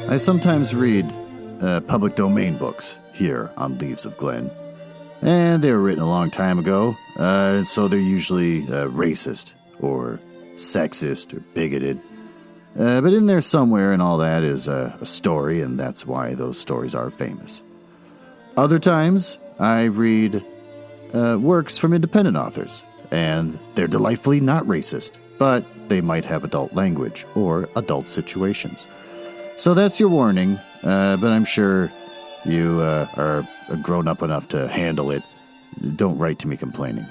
I sometimes read public domain books here on Leaves of Glen. And they were written a long time ago, so they're usually racist or sexist or bigoted. But in there somewhere and all that is a story, and that's why those stories are famous. Other times, I read works from independent authors, and they're delightfully not racist, but they might have adult language or adult situations. So that's your warning, but I'm sure you are grown up enough to handle it. Don't write to me complaining.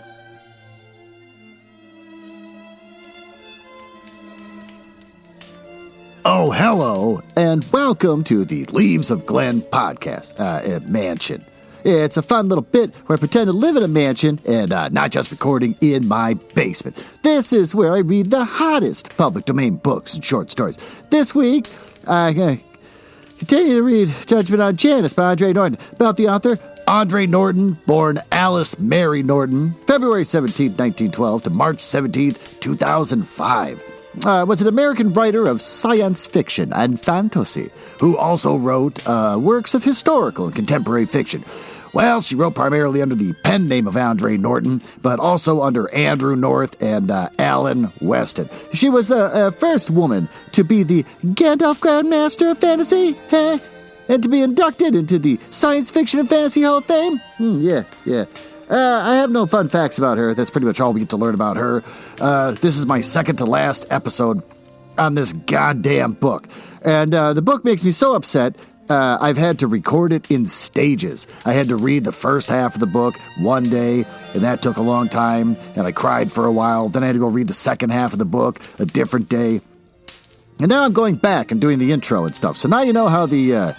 Oh, hello, and welcome to the Leaves of Glen podcast, mansion. It's a fun little bit where I pretend to live in a mansion and not just recording in my basement. This is where I read the hottest public domain books and short stories. This week, I continue to read Judgement on Janus by Andre Norton, about the author Andre Norton, born Alice Mary Norton, February 17, 1912 to March 17, 2005. Was an American writer of science fiction and fantasy, who also wrote works of historical and contemporary fiction. Well, she wrote primarily under the pen name of Andre Norton, but also under Andrew North and Alan Weston. She was the first woman to be the Gandalf Grandmaster of Fantasy, and to be inducted into the Science Fiction and Fantasy Hall of Fame. Yeah. I have no fun facts about her. That's pretty much all we get to learn about her. This is my second to last episode on this goddamn book. And the book makes me so upset, I've had to record it in stages. I had to read the first half of the book one day, and that took a long time, and I cried for a while. Then I had to go read the second half of the book a different day. And now I'm going back and doing the intro and stuff. So now you know how the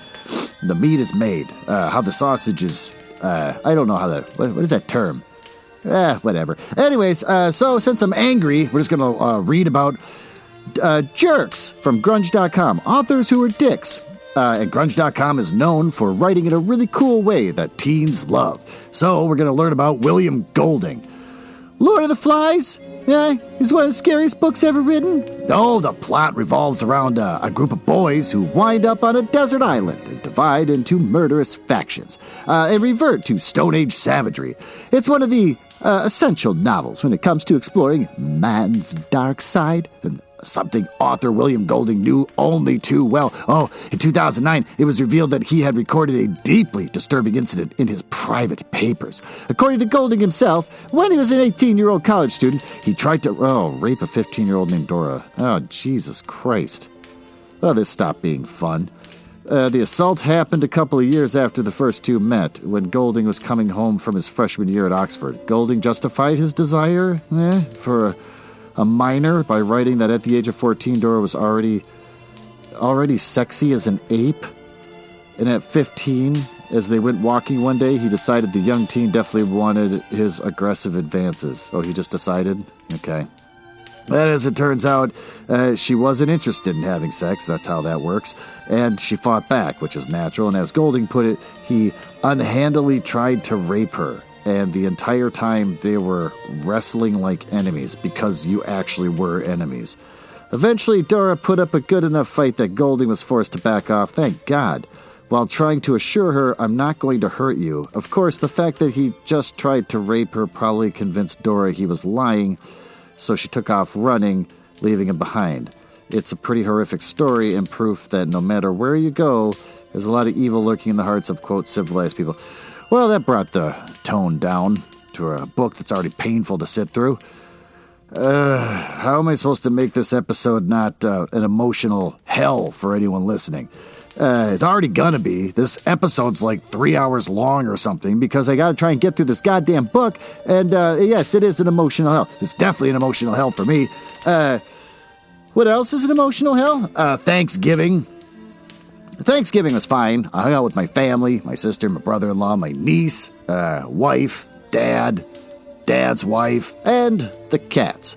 meat is made, how the sausage is... I don't know how that... What is that term? Whatever. Anyways, so since I'm angry, we're just going to read about jerks from grunge.com, authors who are dicks. And grunge.com is known for writing in a really cool way that teens love. So we're going to learn about William Golding. Lord of the Flies? Is one of the scariest books ever written. Oh, the plot revolves around a group of boys who wind up on a desert island and divide into murderous factions and revert to Stone Age savagery. It's one of the essential novels when it comes to exploring man's dark side, and something author William Golding knew only too well. Oh, in 2009, it was revealed that he had recorded a deeply disturbing incident in his private papers. According to Golding himself, when he was an 18-year-old college student, he tried to rape a 15-year-old named Dora. Oh, Jesus Christ. Well, this stopped being fun. The assault happened a couple of years after the first two met, when Golding was coming home from his freshman year at Oxford. Golding justified his desire for a minor by writing that at the age of 14, Dora was already sexy as an ape. And at 15, as they went walking one day, he decided the young teen definitely wanted his aggressive advances. Oh, he just decided? Okay. But as it turns out, she wasn't interested in having sex. That's how that works. And she fought back, which is natural. And as Golding put it, he unhandily tried to rape her. And the entire time they were wrestling like enemies, because you actually were enemies. Eventually, Dora put up a good enough fight that Golding was forced to back off, thank God, while trying to assure her, I'm not going to hurt you. Of course, the fact that he just tried to rape her probably convinced Dora he was lying, so she took off running, leaving him behind. It's a pretty horrific story and proof that no matter where you go, there's a lot of evil lurking in the hearts of, quote, civilized people. Well, that brought the tone down to a book that's already painful to sit through. How am I supposed to make this episode not an emotional hell for anyone listening? It's already gonna be. This episode's like 3 hours long or something, because I gotta try and get through this goddamn book, and yes, it is an emotional hell. It's definitely an emotional hell for me. What else is an emotional hell? Thanksgiving. Thanksgiving was fine. I hung out with my family, my sister, my brother-in-law, my niece, wife, dad's wife, and the cats.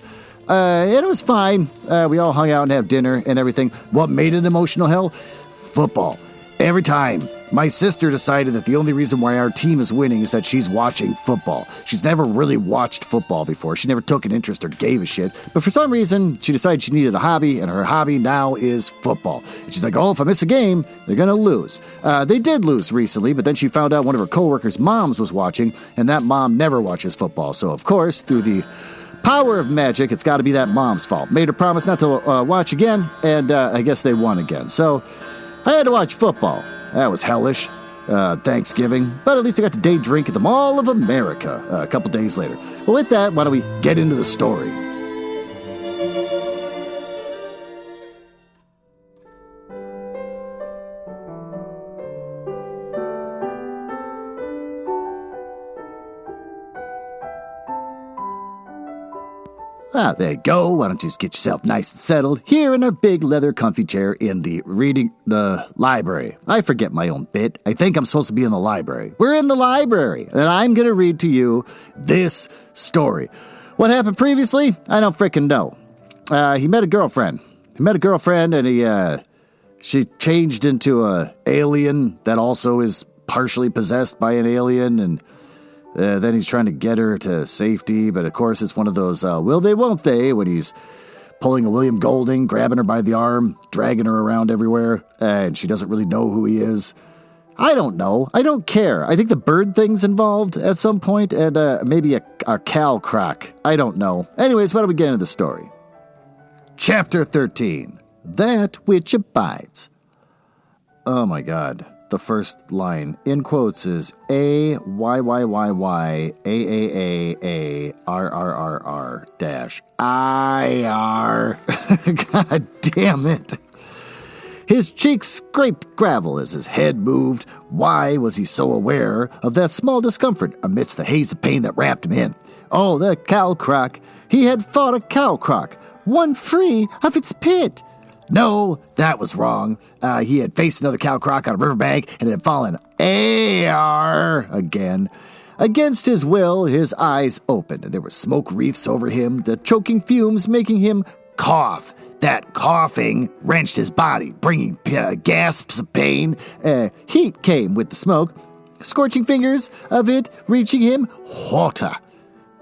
And it was fine. We all hung out and had dinner and everything. What made it emotional hell? Football. Every time My sister decided that the only reason why our team is winning is that she's watching football. She's never really watched football before. She never took an interest or gave a shit. But for some reason, she decided she needed a hobby, and her hobby now is football. And she's like, oh, if I miss a game, they're going to lose. They did lose recently, but then she found out one of her coworkers' moms was watching, and that mom never watches football. So, of course, through the power of magic, it's got to be that mom's fault. Made her promise not to watch again, and I guess they won again. So I had to watch football. That was hellish. Thanksgiving. But at least I got to day drink at the Mall of America a couple days later. Well, with that, why don't we get into the story? There you go. Why don't you just get yourself nice and settled here in a big leather comfy chair in the library. I forget my own bit. I think I'm supposed to be in the library. We're in the library, and I'm going to read to you this story. What happened previously? I don't frickin' know. He met a girlfriend. And she changed into a alien that also is partially possessed by an alien, and then he's trying to get her to safety, but of course it's one of those will they, won't they, when he's pulling a William Golding, grabbing her by the arm, dragging her around everywhere, and she doesn't really know who he is. I don't know. I don't care. I think the bird thing's involved at some point, and maybe a cow croc. I don't know. Anyways, why don't we get into the story? Chapter 13, That Which Abides. Oh my God. The first line, in quotes, is AYYYY dash IR. God damn it. His cheeks scraped gravel as his head moved. Why was he so aware of that small discomfort amidst the haze of pain that wrapped him in? Oh, the cow croc. He had fought a cow croc, one free of its pit. No, that was wrong. He had faced another cow croc on a riverbank and had fallen AR again. Against his will, his eyes opened, and there were smoke wreaths over him, the choking fumes making him cough. That coughing wrenched his body, bringing gasps of pain. Heat came with the smoke, scorching fingers of it reaching him. Water.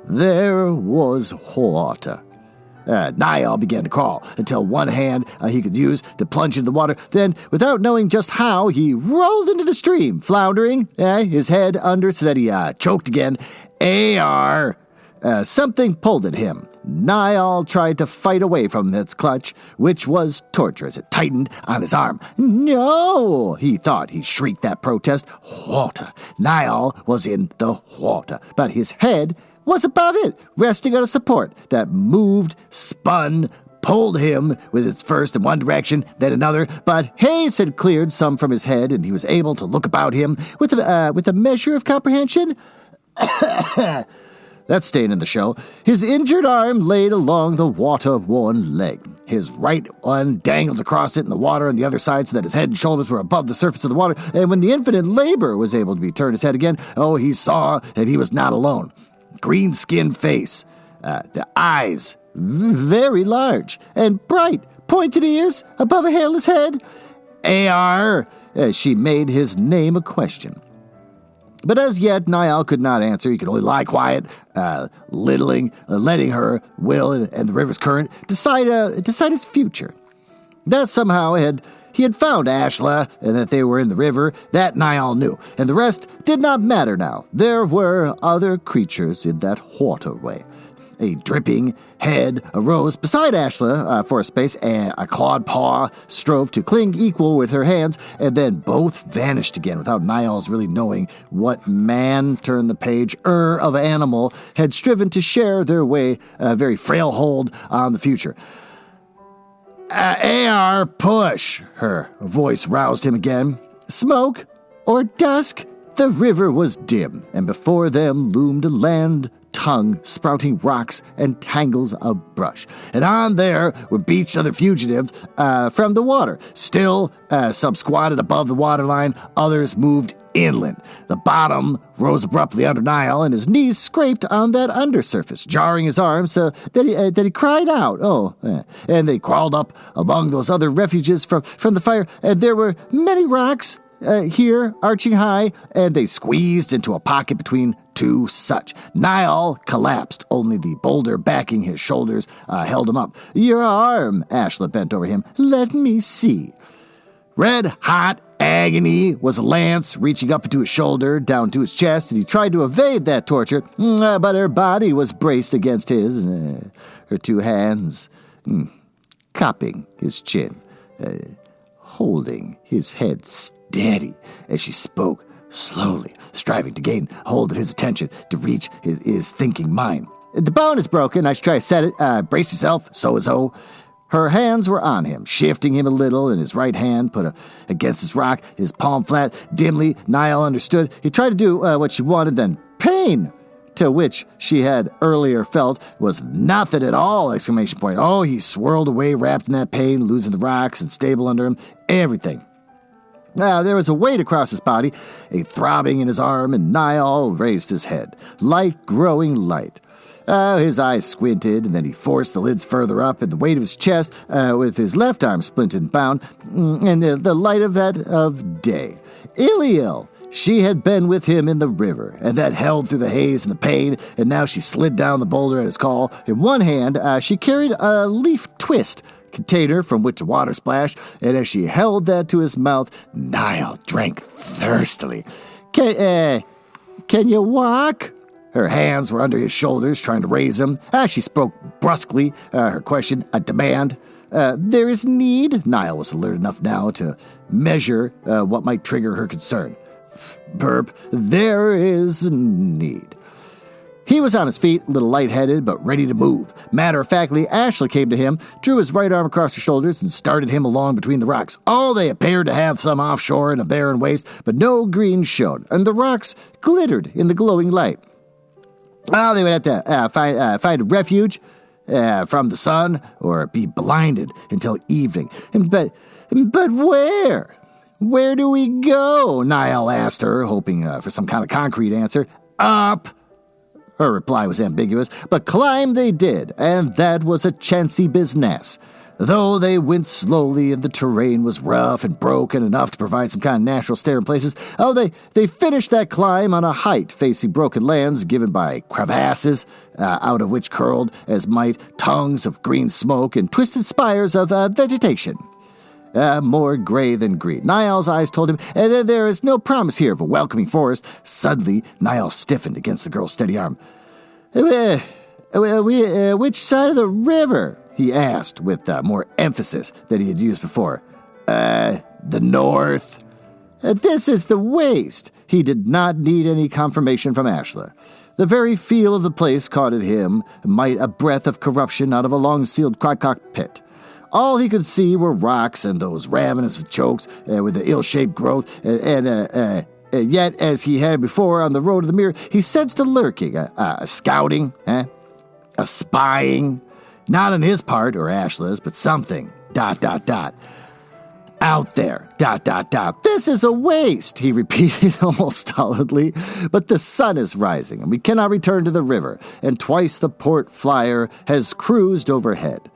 There was water. Niall began to crawl until one hand he could use to plunge into the water. Then, without knowing just how, he rolled into the stream, floundering, his head under so that he choked again. Something pulled at him. Niall tried to fight away from its clutch, which was torture as it tightened on his arm. No, he thought. He shrieked that protest. Water. Niall was in the water, but his head was above it, resting on a support that moved, spun, pulled him with its first in one direction, then another, but haze had cleared some from his head, and he was able to look about him with a measure of comprehension. That's staying in the show. His injured arm laid along the water-worn leg. His right one dangled across it in the water on the other side so that his head and shoulders were above the surface of the water, and when the infinite labor was able to be turned his head again, he saw that he was not alone. Green-skinned face, the eyes very large and bright, pointed ears above a hairless head. She made his name a question. But as yet, Niall could not answer. He could only lie quiet, letting her will and the river's current decide his future. That somehow he had found Ashla, and that they were in the river. That Niall knew, and the rest did not matter now. There were other creatures in that waterway. A dripping head arose beside Ashla for a space, and a clawed paw strove to cling equal with her hands, and then both vanished again without Niall's really knowing what man turned the page of animal had striven to share their way, a very frail hold on the future. Push! Her voice roused him again. Smoke or dusk? The river was dim, and before them loomed a land tongue sprouting rocks and tangles of brush. And on there were beached other fugitives from the water. Still, some squatted above the waterline, others moved inland. The bottom rose abruptly under Niall, and his knees scraped on that undersurface, jarring his arms so that he cried out. And they crawled up among those other refuges from the fire, and there were many rocks, here, arching high, and they squeezed into a pocket between two such. Niall collapsed, only the boulder backing his shoulders held him up. "Your arm," Ashla bent over him. "Let me see." Red-hot agony was a lance reaching up into his shoulder, down to his chest, and he tried to evade that torture, but her body was braced against his, her two hands cupping his chin, holding his head steady as she spoke, slowly, striving to gain hold of his attention, to reach his thinking mind. "The bone is broken. I should try to set it. Brace yourself, so-as-ho." Her hands were on him, shifting him a little, and his right hand put against his rock, his palm flat. Dimly, Niall understood. He tried to do what she wanted, then pain, to which she had earlier felt, was nothing at all, exclamation point. Oh, he swirled away, wrapped in that pain, losing the rocks and stable under him, everything. Now, there was a weight across his body, a throbbing in his arm, and Niall raised his head, light growing light. His eyes squinted, and then he forced the lids further up, and the weight of his chest, with his left arm splinted and bound, and the light of that of day. Iliel, she had been with him in the river, and that held through the haze and the pain, and now she slid down the boulder at his call. In one hand, she carried a leaf twist container from which the water splashed, and as she held that to his mouth, Niall drank thirstily. Can you walk?" Her hands were under his shoulders, trying to raise him. She spoke brusquely, her question a demand. "There is need?" Niall was alert enough now to measure what might trigger her concern. Burp. "There is need." He was on his feet, a little lightheaded, but ready to move. Matter-of-factly, Ashla came to him, drew his right arm across her shoulders, and started him along between the rocks. Oh, they appeared to have some offshore and a barren waste, but no green showed, and the rocks glittered in the glowing light. Oh, they would have to find a refuge from the sun or be blinded until evening. But where? Where do we go? Niall asked her, hoping for some kind of concrete answer. Up. Her reply was ambiguous, but climb they did, and that was a chancy business. Though they went slowly and the terrain was rough and broken enough to provide some kind of natural stair in places, they finished that climb on a height facing broken lands given by crevasses, out of which curled, as might, tongues of green smoke and twisted spires of vegetation. More gray than green. Niall's eyes told him there is no promise here of a welcoming forest. Suddenly, Niall stiffened against the girl's steady arm. Which side of the river? He asked with more emphasis than he had used before. The north. This is the waste. He did not need any confirmation from Ashla. The very feel of the place caught at him, might a breath of corruption out of a long-sealed crack pit. All he could see were rocks and those ravenous chokes with the ill-shaped growth, and yet, as he had before on the road to the mirror, he sensed a lurking, a scouting, a spying. Not on his part, or Ashla's, but something, ... Out there, ... This is a waste, he repeated almost stolidly. But the sun is rising, and we cannot return to the river, and twice the port flyer has cruised overhead.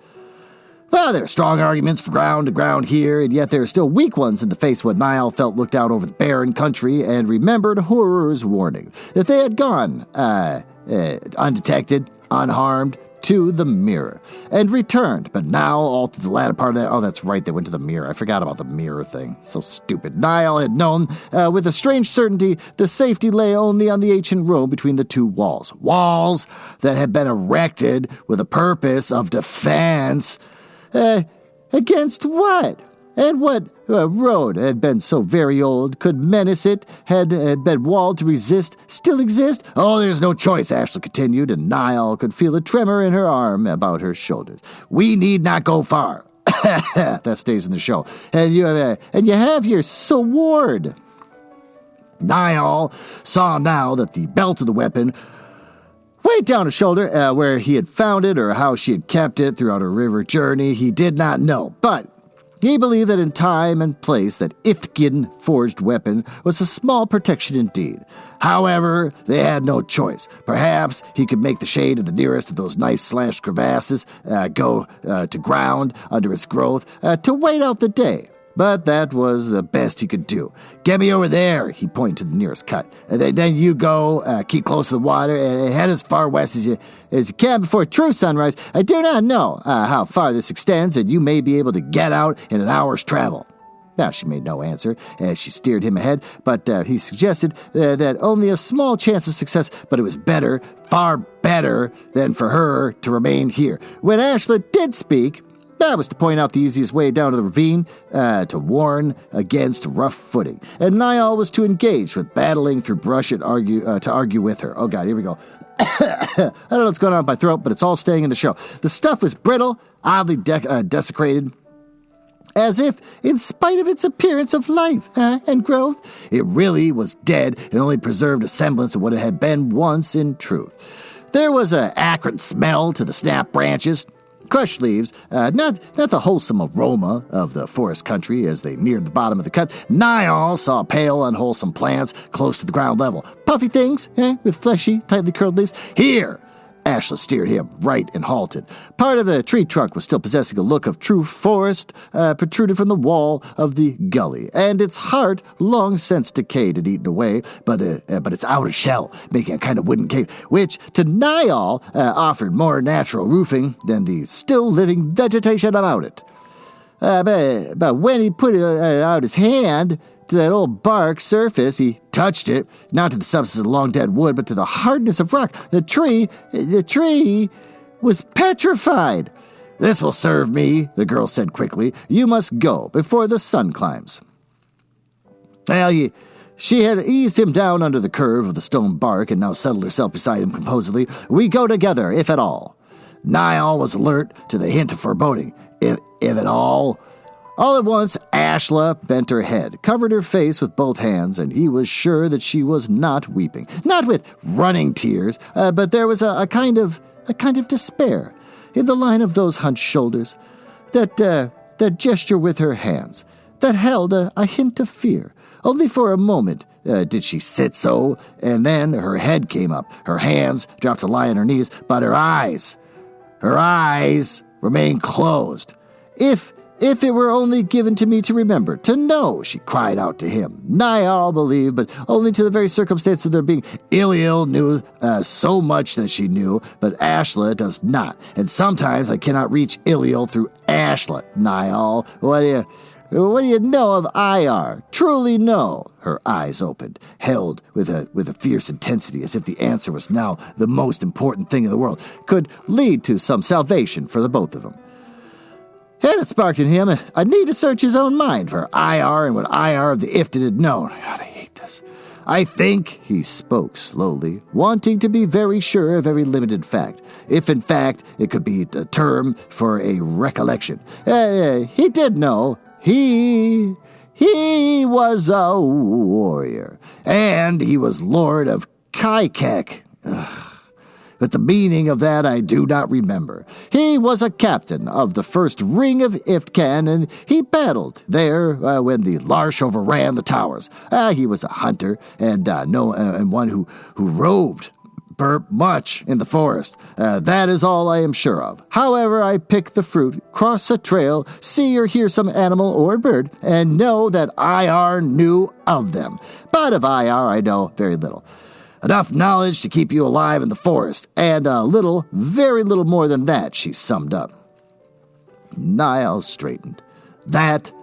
Well, there are strong arguments for ground to ground here, and yet there are still weak ones in the face of what Niall felt looked out over the barren country and remembered Horror's warning, that they had gone, undetected, unharmed, to the mirror, and returned, but now all through the latter part of that, that's right, they went to the mirror. I forgot about the mirror thing. So stupid. Niall had known, with a strange certainty, the safety lay only on the ancient road between the two walls. Walls that had been erected with a purpose of defense. Against what? And what road had been so very old, could menace it, had been walled to resist, still exist? Oh, there's no choice, Ashla continued, and Niall could feel a tremor in her arm about her shoulders. We need not go far. That stays in the show. And you have your sword. Niall saw now that the belt of the weapon way down his shoulder, where he had found it or how she had kept it throughout her river journey, he did not know, but he believed that in time and place that Iftgin-forged weapon was a small protection indeed. However, they had no choice. Perhaps he could make the shade of the nearest of those knife-slashed crevasses go to ground under its growth to wait out the day. but that was the best he could do. "Get me over there," he pointed to the nearest cut. "Then you go, keep close to the water, and head as far west as you can before true sunrise. I do not know how far this extends, and you may be able to get out in an hour's travel." Now, she made no answer as she steered him ahead, but he suggested that only a small chance of success, but it was better, far better, than for her to remain here. When Ashla did speak, that was to point out the easiest way down to the ravine, to warn against rough footing. And Niall was to engage with battling through brush and argue with her. Oh, God, here we go. I don't know what's going on with my throat, but it's all staying in the show. The stuff was brittle, oddly desecrated, as if, in spite of its appearance of life and growth, it really was dead and only preserved a semblance of what it had been once in truth. There was an acrid smell to the snap branches, crushed leaves, not the wholesome aroma of the forest country as they neared the bottom of the cut. Niall saw pale, unwholesome plants close to the ground level. Puffy things, with fleshy, tightly curled leaves. "Here!" Ashla steered him right and halted. Part of the tree trunk was still possessing a look of true forest, protruded from the wall of the gully, and its heart, long since decayed and eaten away, but its outer shell, making a kind of wooden cave, which to Niall offered more natural roofing than the still living vegetation about it. But when he put out his hand to that old bark surface, he touched it, not to the substance of the long-dead wood, but to the hardness of rock. The tree was petrified. "This will serve me," the girl said quickly. "You must go before the sun climbs." Well, she had eased him down under the curve of the stone bark and now settled herself beside him composedly. "We go together, if at all." Niall was alert to the hint of foreboding. If at all. All at once, Ashla bent her head, covered her face with both hands, and he was sure that she was not weeping. Not with running tears, but there was a kind of despair in the line of those hunched shoulders, that gesture with her hands, that held a hint of fear. Only for a moment did she sit so, and then her head came up, her hands dropped to lie on her knees, but her eyes remained closed. If it were only given to me to remember, to know," she cried out to him. Niall believed, but only to the very circumstance of their being. Iliel knew so much that she knew, but Ashla does not. And sometimes I cannot reach Iliel through Ashla. "Niall, what do you know of Iar? Truly know?" Her eyes opened, held with a fierce intensity, as if the answer was now the most important thing in the world, could lead to some salvation for the both of them. And it sparked in him a need to search his own mind for Iar and what Iar of the Ifted had known. God, I hate this. "I think," he spoke slowly, wanting to be very sure of every limited fact, if in fact it could be a term for a recollection. He did know. He was a warrior, and he was Lord of Kaikek. But the meaning of that I do not remember. He was a captain of the first ring of Iftcan, and he battled there when the Larsh overran the towers. He was a hunter and one who roved much in the forest. That is all I am sure of. However, I pick the fruit, cross a trail, see or hear some animal or bird, and know that Iar knew of them. But of Iar I know very little. Enough knowledge to keep you alive in the forest, and a little, very little more than that," she summed up. Niall straightened. That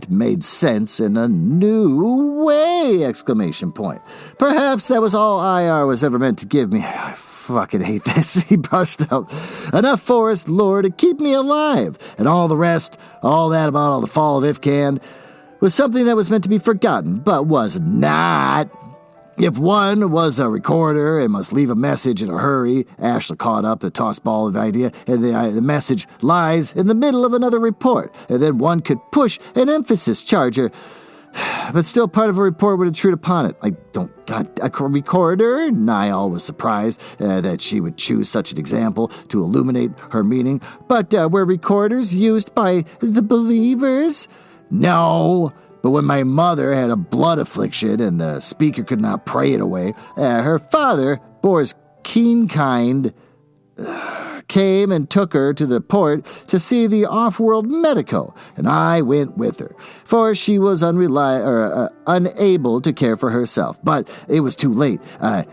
made sense in a new way! Exclamation point. Perhaps that was all Iar was ever meant to give me. I fucking hate this, he burst out. Enough forest lore to keep me alive, and all the rest, all that about all the fall of Ifcan, was something that was meant to be forgotten, but was not. If one was a recorder and must leave a message in a hurry, Ashla caught up the tossed ball of idea, and the message lies in the middle of another report, and then one could push an emphasis charger, but still part of a report would intrude upon it. A recorder? Niall was surprised that she would choose such an example to illuminate her meaning. But were recorders used by the believers? No. But when my mother had a blood affliction and the speaker could not pray it away, her father bore his keen came and took her to the port to see the off-world medico, and I went with her, for she was unable to care for herself. But it was too late.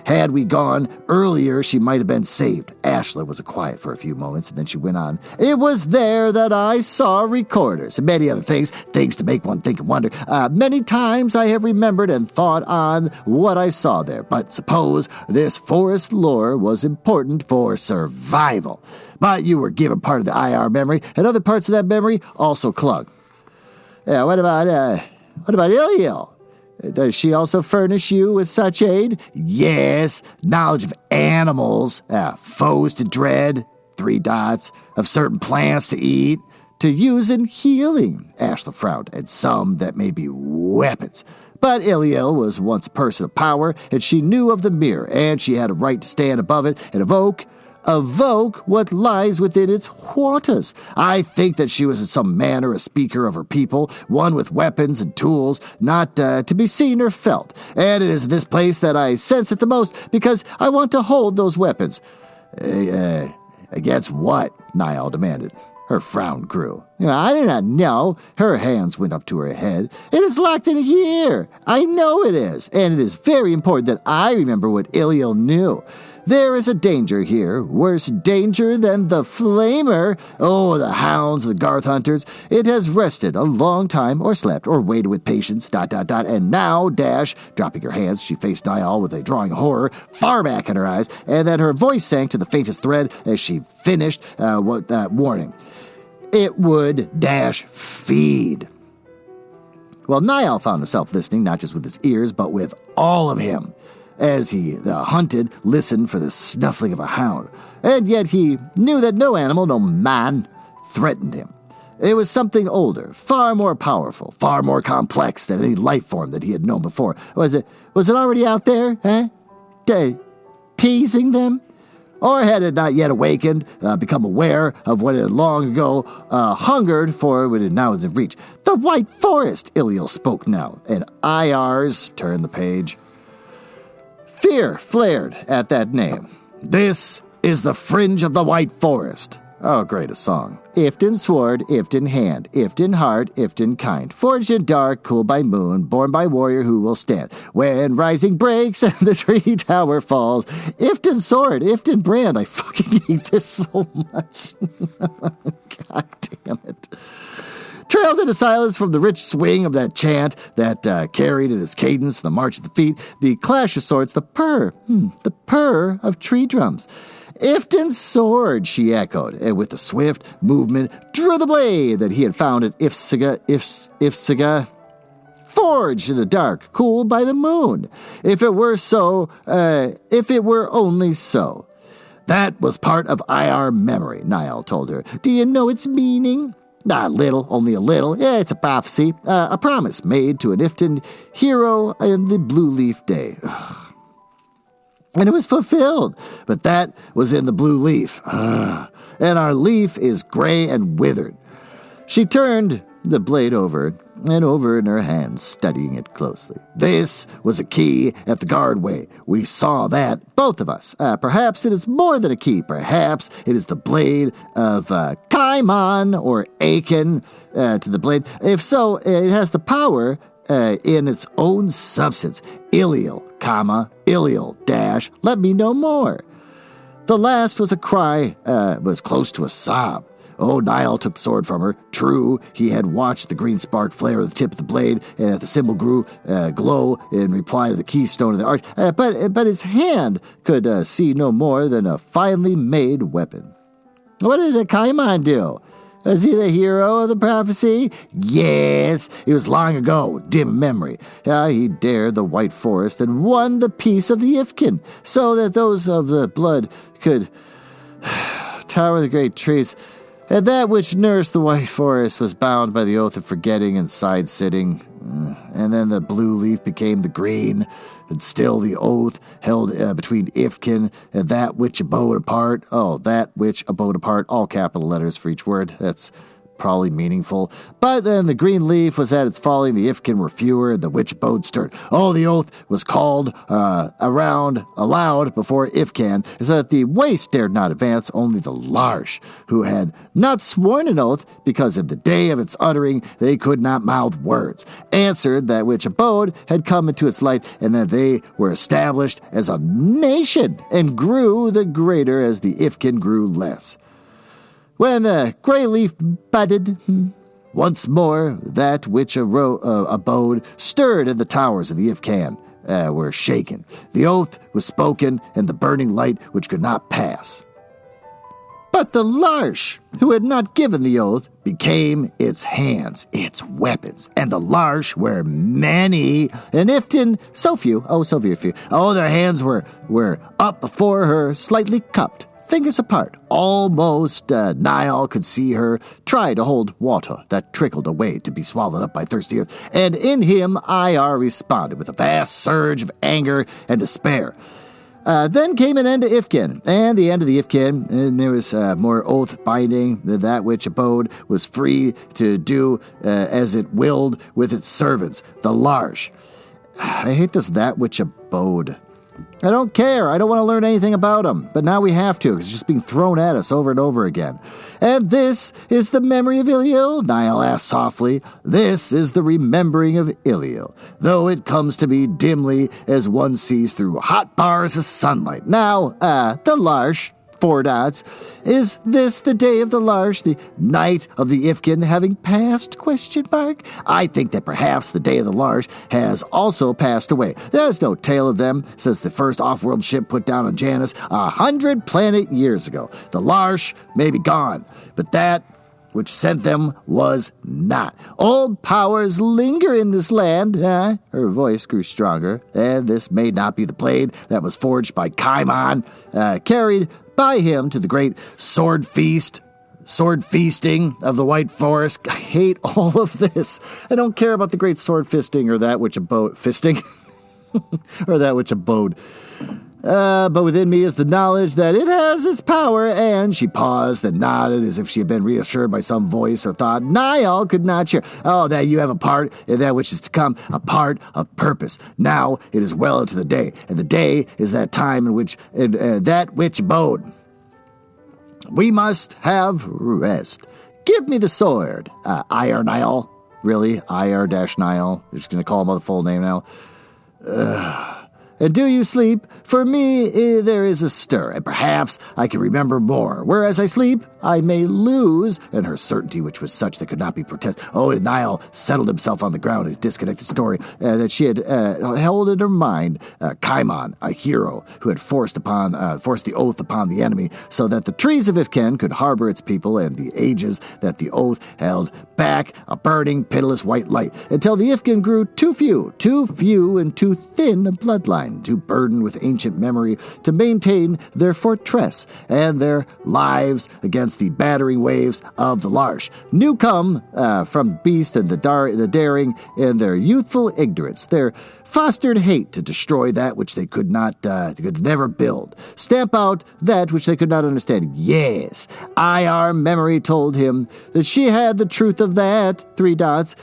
Had we gone earlier, she might have been saved. Ashla was quiet for a few moments, and then she went on. It was there that I saw recorders and many other things to make one think and wonder. Many times I have remembered and thought on what I saw there, but suppose this forest lore was important for survival. But you were given part of the IR memory, and other parts of that memory also clung. Yeah, what about Iliel? Does she also furnish you with such aid? Yes, knowledge of animals, foes to dread, 3 dots, of certain plants to eat, to use in healing, Ashla frowned, and some that may be weapons. But Iliel was once a person of power, and she knew of the mirror, and she had a right to stand above it and evoke what lies within its waters. I think that she was in some manner a speaker of her people, one with weapons and tools, not to be seen or felt. And it is in this place that I sense it the most, because I want to hold those weapons. Against what? Niall demanded. Her frown grew. I do not know. Her hands went up to her head. It is locked in here. I know it is. And it is very important that I remember what Iliel knew. There is a danger here, worse danger than the flamer. Oh, the hounds, the Garth hunters. It has rested a long time, or slept, or waited with patience, ... And now, dropping her hands, she faced Niall with a drawing horror far back in her eyes, and then her voice sank to the faintest thread as she finished, warning. It would, feed. Well, Niall found himself listening, not just with his ears, but with all of him. As he, hunted, listened for the snuffling of a hound. And yet he knew that no animal, no man, threatened him. It was something older, far more powerful, far more complex than any life form that he had known before. Was it already out there, teasing them? Or had it not yet awakened, become aware of what it had long ago hungered for when it now is in reach? The White Forest, Iliel spoke now, and IRs turned the page. Fear flared at that name. This is the fringe of the White Forest. Oh, great a song. Ift in sword, ift in hand, ift in heart, ift in kind. Forged in dark, cooled by moon, born by warrior who will stand. When rising breaks and the tree tower falls. Ift in sword, ift in brand. I fucking hate this so much. God damn it. Trailed into silence from the rich swing of that chant that carried in its cadence the march of the feet, the clash of swords, the purr of tree drums. Ifton sword, she echoed, and with a swift movement drew the blade that he had found at Ifsiga, forged in the dark, cooled by the moon. If it were only so. That was part of IR memory, Niall told her. Do you know its meaning? A little, only a little. Yeah, it's a prophecy, a promise made to an Ifton hero in the Blue Leaf Day. And it was fulfilled, but that was in the blue leaf. And our leaf is gray and withered. She turned the blade over and over in her hands, studying it closely. This was a key at the guardway. We saw that, both of us. Perhaps it is more than a key. Perhaps it is the blade of Kaimon or Aiken to the blade. If so, it has the power in its own substance. Iliel, Iliel, let me know more. The last was a cry, was close to a sob. Oh, Niall took the sword from her. True, he had watched the green spark flare at the tip of the blade, and the symbol grew glow in reply to the keystone of the arch. But his hand could see no more than a finely made weapon. What did the Kaimon do? Was he the hero of the prophecy? Yes, it was long ago, dim memory. He dared the White Forest and won the peace of the Ifkin, so that those of the blood could tower the great trees. And that which nursed the White Forest was bound by the oath of forgetting and side-sitting. And then the blue leaf became the green, and still the oath held between Ifkin and that which abode apart. Oh, that which abode apart, all capital letters for each word. That's probably meaningful. But then the green leaf was at its falling, the Ifkin were fewer, the witch abode stirred. Oh, the oath was called aloud before Ifkan, so that the waste dared not advance, only the Larsh, who had not sworn an oath, because in the day of its uttering they could not mouth words, answered that which abode had come into its light, and that they were established as a nation, and grew the greater as the Ifkin grew less. When the gray leaf budded, once more that which abode stirred, and the towers of the Ifkan were shaken. The oath was spoken, and the burning light which could not pass. But the Larsh, who had not given the oath, became its hands, its weapons. And the Larsh were many, and Iftin so few, so very few. Oh, their hands were up before her, slightly cupped, fingers apart. Almost Niall could see her try to hold water that trickled away to be swallowed up by thirsty earth. And in him Ir responded with a vast surge of anger and despair. Then came an end to Ifkin, and the end of the Ifkin, and there was more oath binding. That which abode was free to do as it willed with its servants, the Larsh. I hate this that which abode. I don't care. I don't want to learn anything about him. But now we have to. It's just being thrown at us over and over again. And this is the memory of Iliel? Niall asked softly. This is the remembering of Iliel, though it comes to me dimly as one sees through hot bars of sunlight. Now, the Larsh, 4 dots. Is this the day of the Larsh, the night of the Ifkin having passed? ? I think that perhaps the day of the Larsh has also passed away. There's no tale of them since the first off-world ship put down on Janus 100 planet years ago. The Larsh may be gone, but that which sent them was not. Old powers linger in this land. Her voice grew stronger, and this may not be the blade that was forged by Kaimon, carried by him to the great sword feasting of the White Forest. I hate all of this. I don't care about the great sword fisting or that which abode fisting or that which abode. But within me is the knowledge that it has its power, and she paused and nodded as if she had been reassured by some voice or thought. Niall could not share. Oh, that you have a part in that which is to come, a part of purpose. Now it is well into the day, and the day is that time in which that which abode. We must have rest. Give me the sword. Ir Niall. Really? Ir-Niall. They're just going to call him by the full name now. And do you sleep? For me, there is a stir, and perhaps I can remember more. Whereas I sleep, I may lose, and her certainty, which was such that could not be protested. Oh, and Niall settled himself on the ground, his disconnected story that she had held in her mind. Kaimon, a hero who had forced the oath upon the enemy, so that the trees of Ifken could harbor its people, and the ages that the oath held back a burning, pitiless white light, until the Ifken grew too few and too thin a bloodline, too burdened with ancient memory to maintain their fortress and their lives against the battering waves of the Larsh. New come from beast and the daring in their youthful ignorance, their fostered hate to destroy that which they could never build, stamp out that which they could not understand. Yes, Ir memory told him that she had the truth of that. 3 dots.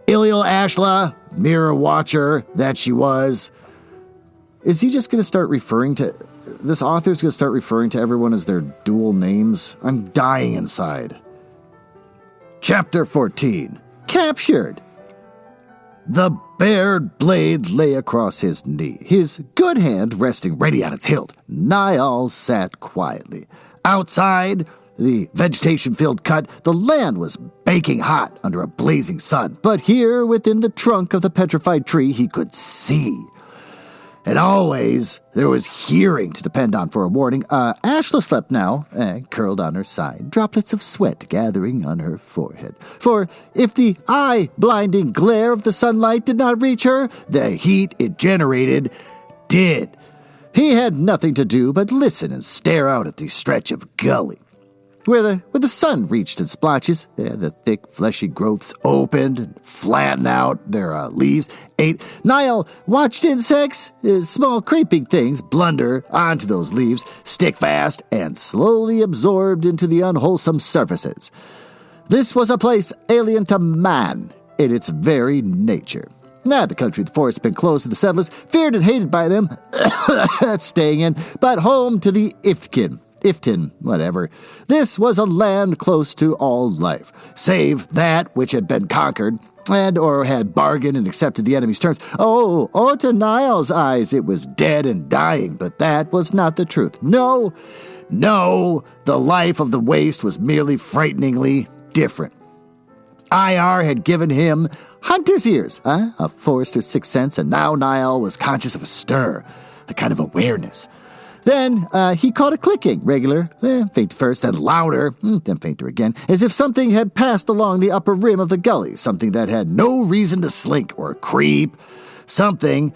Iliel Ashla, mirror watcher that she was. Is he just going to start referring to... This author's going to start referring to everyone as their dual names? I'm dying inside. Chapter 14. Captured. The bared blade lay across his knee, his good hand resting ready on its hilt. Niall sat quietly. Outside the vegetation-filled cut, the land was baking hot under a blazing sun. But here, within the trunk of the petrified tree, he could see. And always, there was hearing to depend on for a warning. Ashla slept now, curled on her side, droplets of sweat gathering on her forehead. For if the eye-blinding glare of the sunlight did not reach her, the heat it generated did. He had nothing to do but listen and stare out at the stretch of gully. Where the sun reached in splotches, the thick, fleshy growths opened and flattened out their leaves. Niall watched insects, small creeping things, blunder onto those leaves, stick fast, and slowly absorbed into the unwholesome surfaces. This was a place alien to man in its very nature. Not the country the forest had been closed to the settlers, feared and hated by them, staying in, but home to the Iftin, whatever. This was a land close to all life, save that which had been conquered, and or had bargained and accepted the enemy's terms. Oh, to Niall's eyes it was dead and dying, but that was not the truth. No, the life of the waste was merely frighteningly different. IR had given him hunter's ears, a forester's sixth sense, and now Niall was conscious of a stir, a kind of awareness. Then he caught a clicking, regular, faint first, then louder, then fainter again, as if something had passed along the upper rim of the gully, something that had no reason to slink or creep, something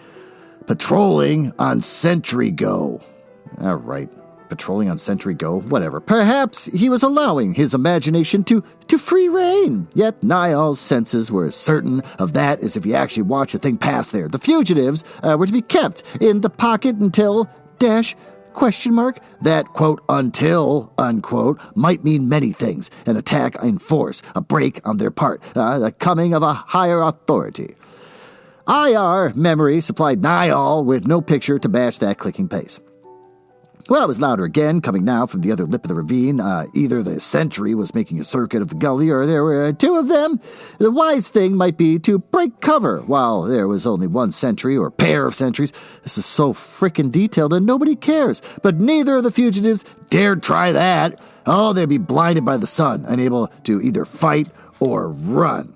patrolling on sentry go. All right, patrolling on sentry go, whatever. Perhaps he was allowing his imagination to free rein, yet Niall's senses were as certain of that as if he actually watched a thing pass there. The fugitives were to be kept in the pocket until, question mark? That, quote, until, unquote, might mean many things. An attack in force, a break on their part, the coming of a higher authority. IR memory supplied Niall with no picture to match that clicking pace. Well, it was louder again, coming now from the other lip of the ravine. Either the sentry was making a circuit of the gully, or there were two of them. The wise thing might be to break cover while there was only one sentry or pair of sentries. This is so frickin' detailed and nobody cares. But neither of the fugitives dared try that. Oh, they'd be blinded by the sun, unable to either fight or run.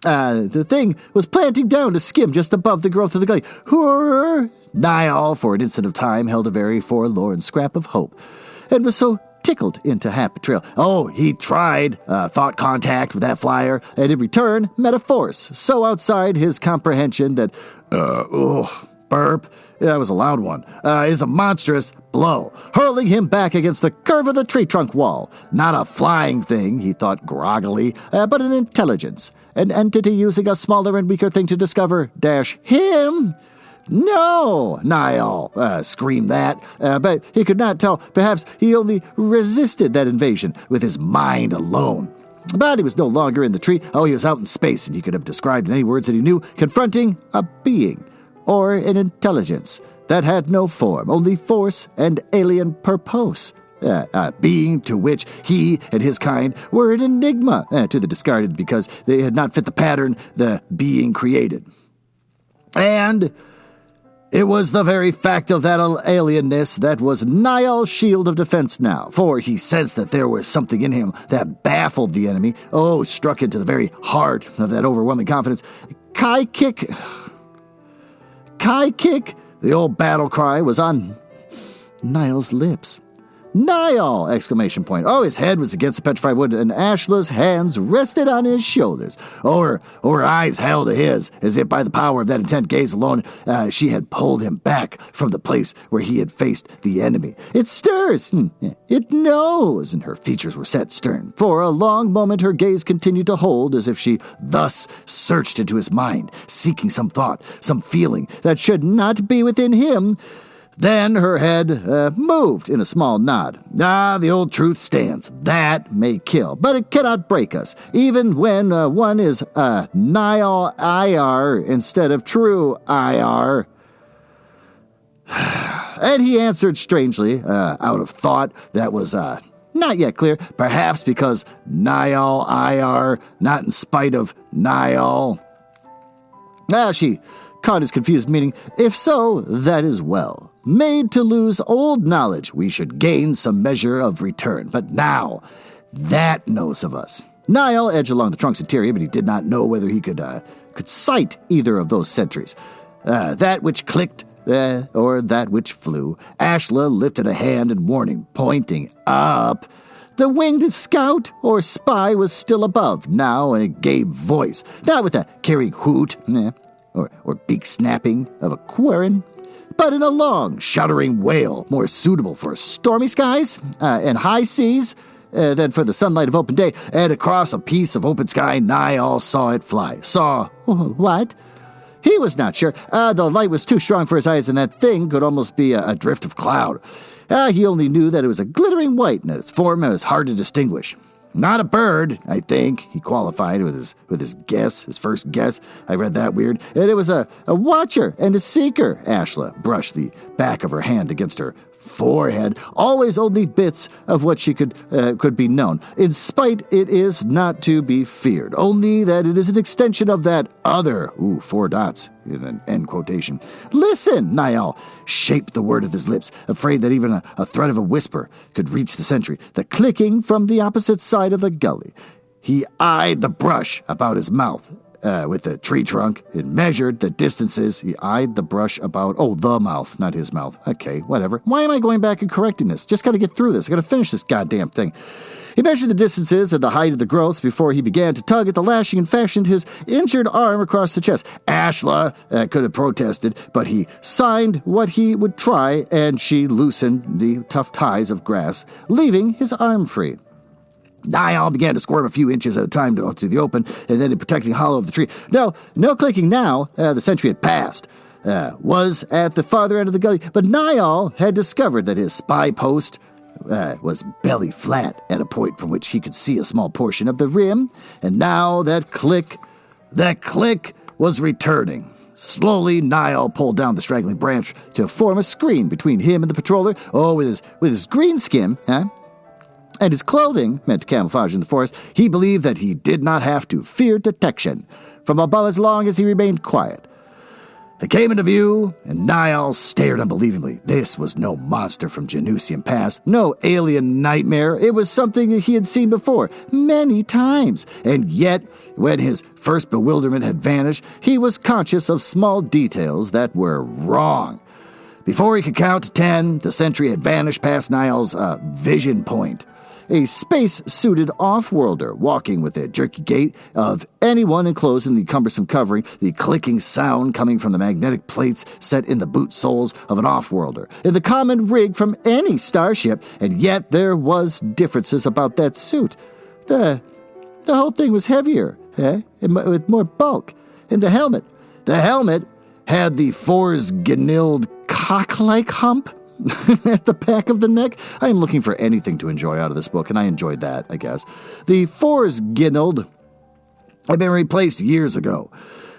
The thing was planting down to skim just above the growth of the gully. Hurr! Niall, for an instant of time, held a very forlorn scrap of hope, and was so tickled into half betrayal. Oh, he tried thought contact with that flyer, and in return met a force so outside his comprehension that, burp, that was a loud one, is a monstrous blow, hurling him back against the curve of the tree trunk wall. Not a flying thing, he thought groggily, but an intelligence, an entity using a smaller and weaker thing to discover, him. No, Niall screamed that, but he could not tell. Perhaps he only resisted that invasion with his mind alone. But he was no longer in the tree. Oh, he was out in space, and he could have described in any words that he knew, confronting a being, or an intelligence, that had no form, only force and alien purpose. A being to which he and his kind were an enigma to the discarded because they had not fit the pattern the being created. And it was the very fact of that alienness that was Niall's shield of defense now, for he sensed that there was something in him that baffled the enemy. Oh, struck into the very heart of that overwhelming confidence. Kai kick, the old battle cry was on Niall's lips. Niall! Exclamation point. Oh, his head was against the petrified wood, and Ashla's hands rested on his shoulders. Her eyes held to his, as if by the power of that intent gaze alone, she had pulled him back from the place where he had faced the enemy. It stirs! It knows! And her features were set stern. For a long moment her gaze continued to hold, as if she thus searched into his mind, seeking some thought, some feeling that should not be within him. Then her head moved in a small nod. The old truth stands. That may kill, but it cannot break us, even when one is Niall IR instead of true IR. And he answered strangely, out of thought that was not yet clear, perhaps because Niall IR, not in spite of Niall. She caught his confused meaning. If so, that is well. Made to lose old knowledge, we should gain some measure of return. But now, that knows of us. Niall edged along the trunk's interior, but he did not know whether he could sight either of those sentries. That which clicked, or that which flew. Ashla lifted a hand in warning, pointing up. The winged scout or spy was still above, now, and it gave voice, not with a carrying hoot, or beak snapping of a quarren, but in a long, shuddering wail, more suitable for stormy skies and high seas than for the sunlight of open day. And across a piece of open sky, Niall saw it fly. Saw what? He was not sure. The light was too strong for his eyes, and that thing could almost be a drift of cloud. He only knew that it was a glittering white, and its form was hard to distinguish. Not a bird, I think, he qualified with his guess, his first guess. I read that weird. And it was a watcher and a seeker. Ashla brushed the back of her hand against her forehead, always only bits of what she could be known. In spite, it is not to be feared, only that it is an extension of that other, 4 dots, in an end quotation. Listen, Niall shaped the word of his lips, afraid that even a thread of a whisper could reach the sentry, the clicking from the opposite side of the gully. He eyed the brush about his mouth, with the tree trunk. It measured the distances. He eyed the brush about, the mouth, not his mouth. Okay, whatever. Why am I going back and correcting this? Just got to get through this. I got to finish this goddamn thing. He measured the distances and the height of the growths before he began to tug at the lashing and fashioned his injured arm across the chest. Ashla could have protested, but he signed what he would try, and she loosened the tough ties of grass, leaving his arm free. Niall began to squirm a few inches at a time to the open, and then the protecting hollow of the tree. No clicking now. The sentry had passed. Was at the farther end of the gully, but Niall had discovered that his spy post was belly flat at a point from which he could see a small portion of the rim, and now that click was returning. Slowly, Niall pulled down the straggling branch to form a screen between him and the patroller. With his green skin, and his clothing, meant to camouflage in the forest, he believed that he did not have to fear detection from above as long as he remained quiet. It came into view, and Niall stared unbelievingly. This was no monster from Janusian past, no alien nightmare. It was something that he had seen before, many times. And yet, when his first bewilderment had vanished, he was conscious of small details that were wrong. Before he could count to 10, the sentry had vanished past Niall's vision point. A space-suited off-worlder walking with a jerky gait of anyone enclosed in the cumbersome covering, the clicking sound coming from the magnetic plates set in the boot soles of an off-worlder, in the common rig from any starship, and yet there was differences about that suit. The whole thing was heavier, with more bulk. And the helmet had the Forsgenilled cock-like hump at the back of the neck. I am looking for anything to enjoy out of this book, and I enjoyed that, I guess. The Forsgenilled had been replaced years ago.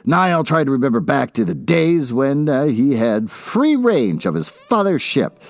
Niall tried to remember back to the days when he had free range of his father's ship.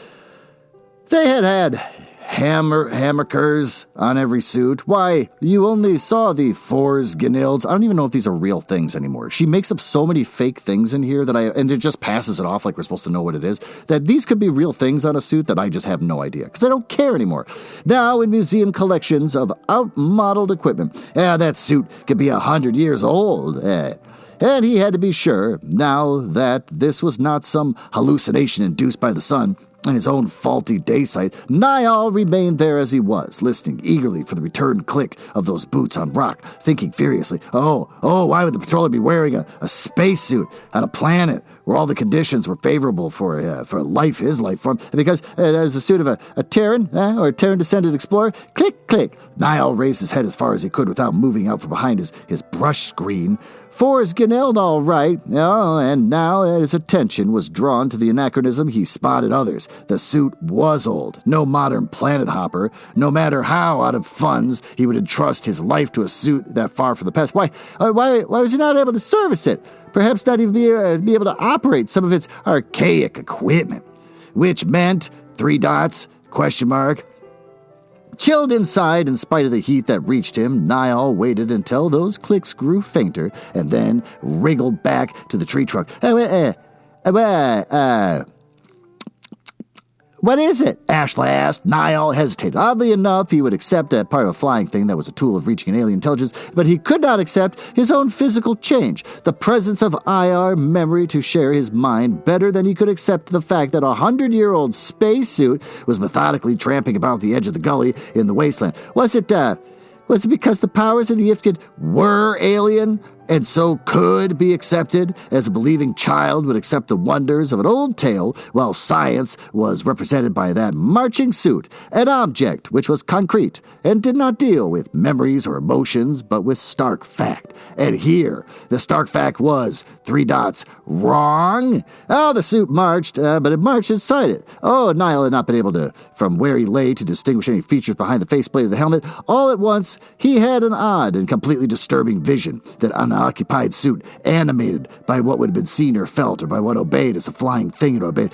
They had hammerkers on every suit. Why, you only saw the Forsgenilleds. I don't even know if these are real things anymore. She makes up so many fake things in here and it just passes it off like we're supposed to know what it is, that these could be real things on a suit that I just have no idea, because I don't care anymore. Now in museum collections of outmodeled equipment, that suit could be 100 years old. And he had to be sure now that this was not some hallucination induced by the sun and his own faulty day sight. Niall remained there as he was, listening eagerly for the return click of those boots on rock, thinking furiously, why would the patroller be wearing a spacesuit on a planet where all the conditions were favorable for life, his life form? Because there's a suit of a Terran, or a Terran-descended explorer. Click, click. Niall raised his head as far as he could without moving out from behind his brush screen. Forsgenilled, all right. And now as his attention was drawn to the anachronism, he spotted others. The suit was old. No modern planet hopper. No matter how out of funds he would entrust his life to a suit that far from the past. Why was he not able to service it? Perhaps not even be able to operate some of its archaic equipment. Which meant, 3 dots, question mark. Chilled inside in spite of the heat that reached him, Niall waited until those clicks grew fainter and then wriggled back to the tree trunk. What is it? Ashla asked. Niall hesitated. Oddly enough, he would accept a part of a flying thing that was a tool of reaching an alien intelligence, but he could not accept his own physical change, the presence of IR memory to share his mind, better than he could accept the fact that a 100-year-old spacesuit was methodically tramping about the edge of the gully in the wasteland. Was it because the powers of the Ifrit were alien, and so could be accepted as a believing child would accept the wonders of an old tale, while science was represented by that marching suit, an object which was concrete and did not deal with memories or emotions, but with stark fact. And here, the stark fact was, 3 dots, wrong. Oh, the suit marched, but it marched inside it. Oh, Niall had not been able to, from where he lay, to distinguish any features behind the faceplate of the helmet. All at once, he had an odd and completely disturbing vision, that unoccupied suit, animated by what would have been seen or felt, or by what obeyed as a flying thing it obeyed.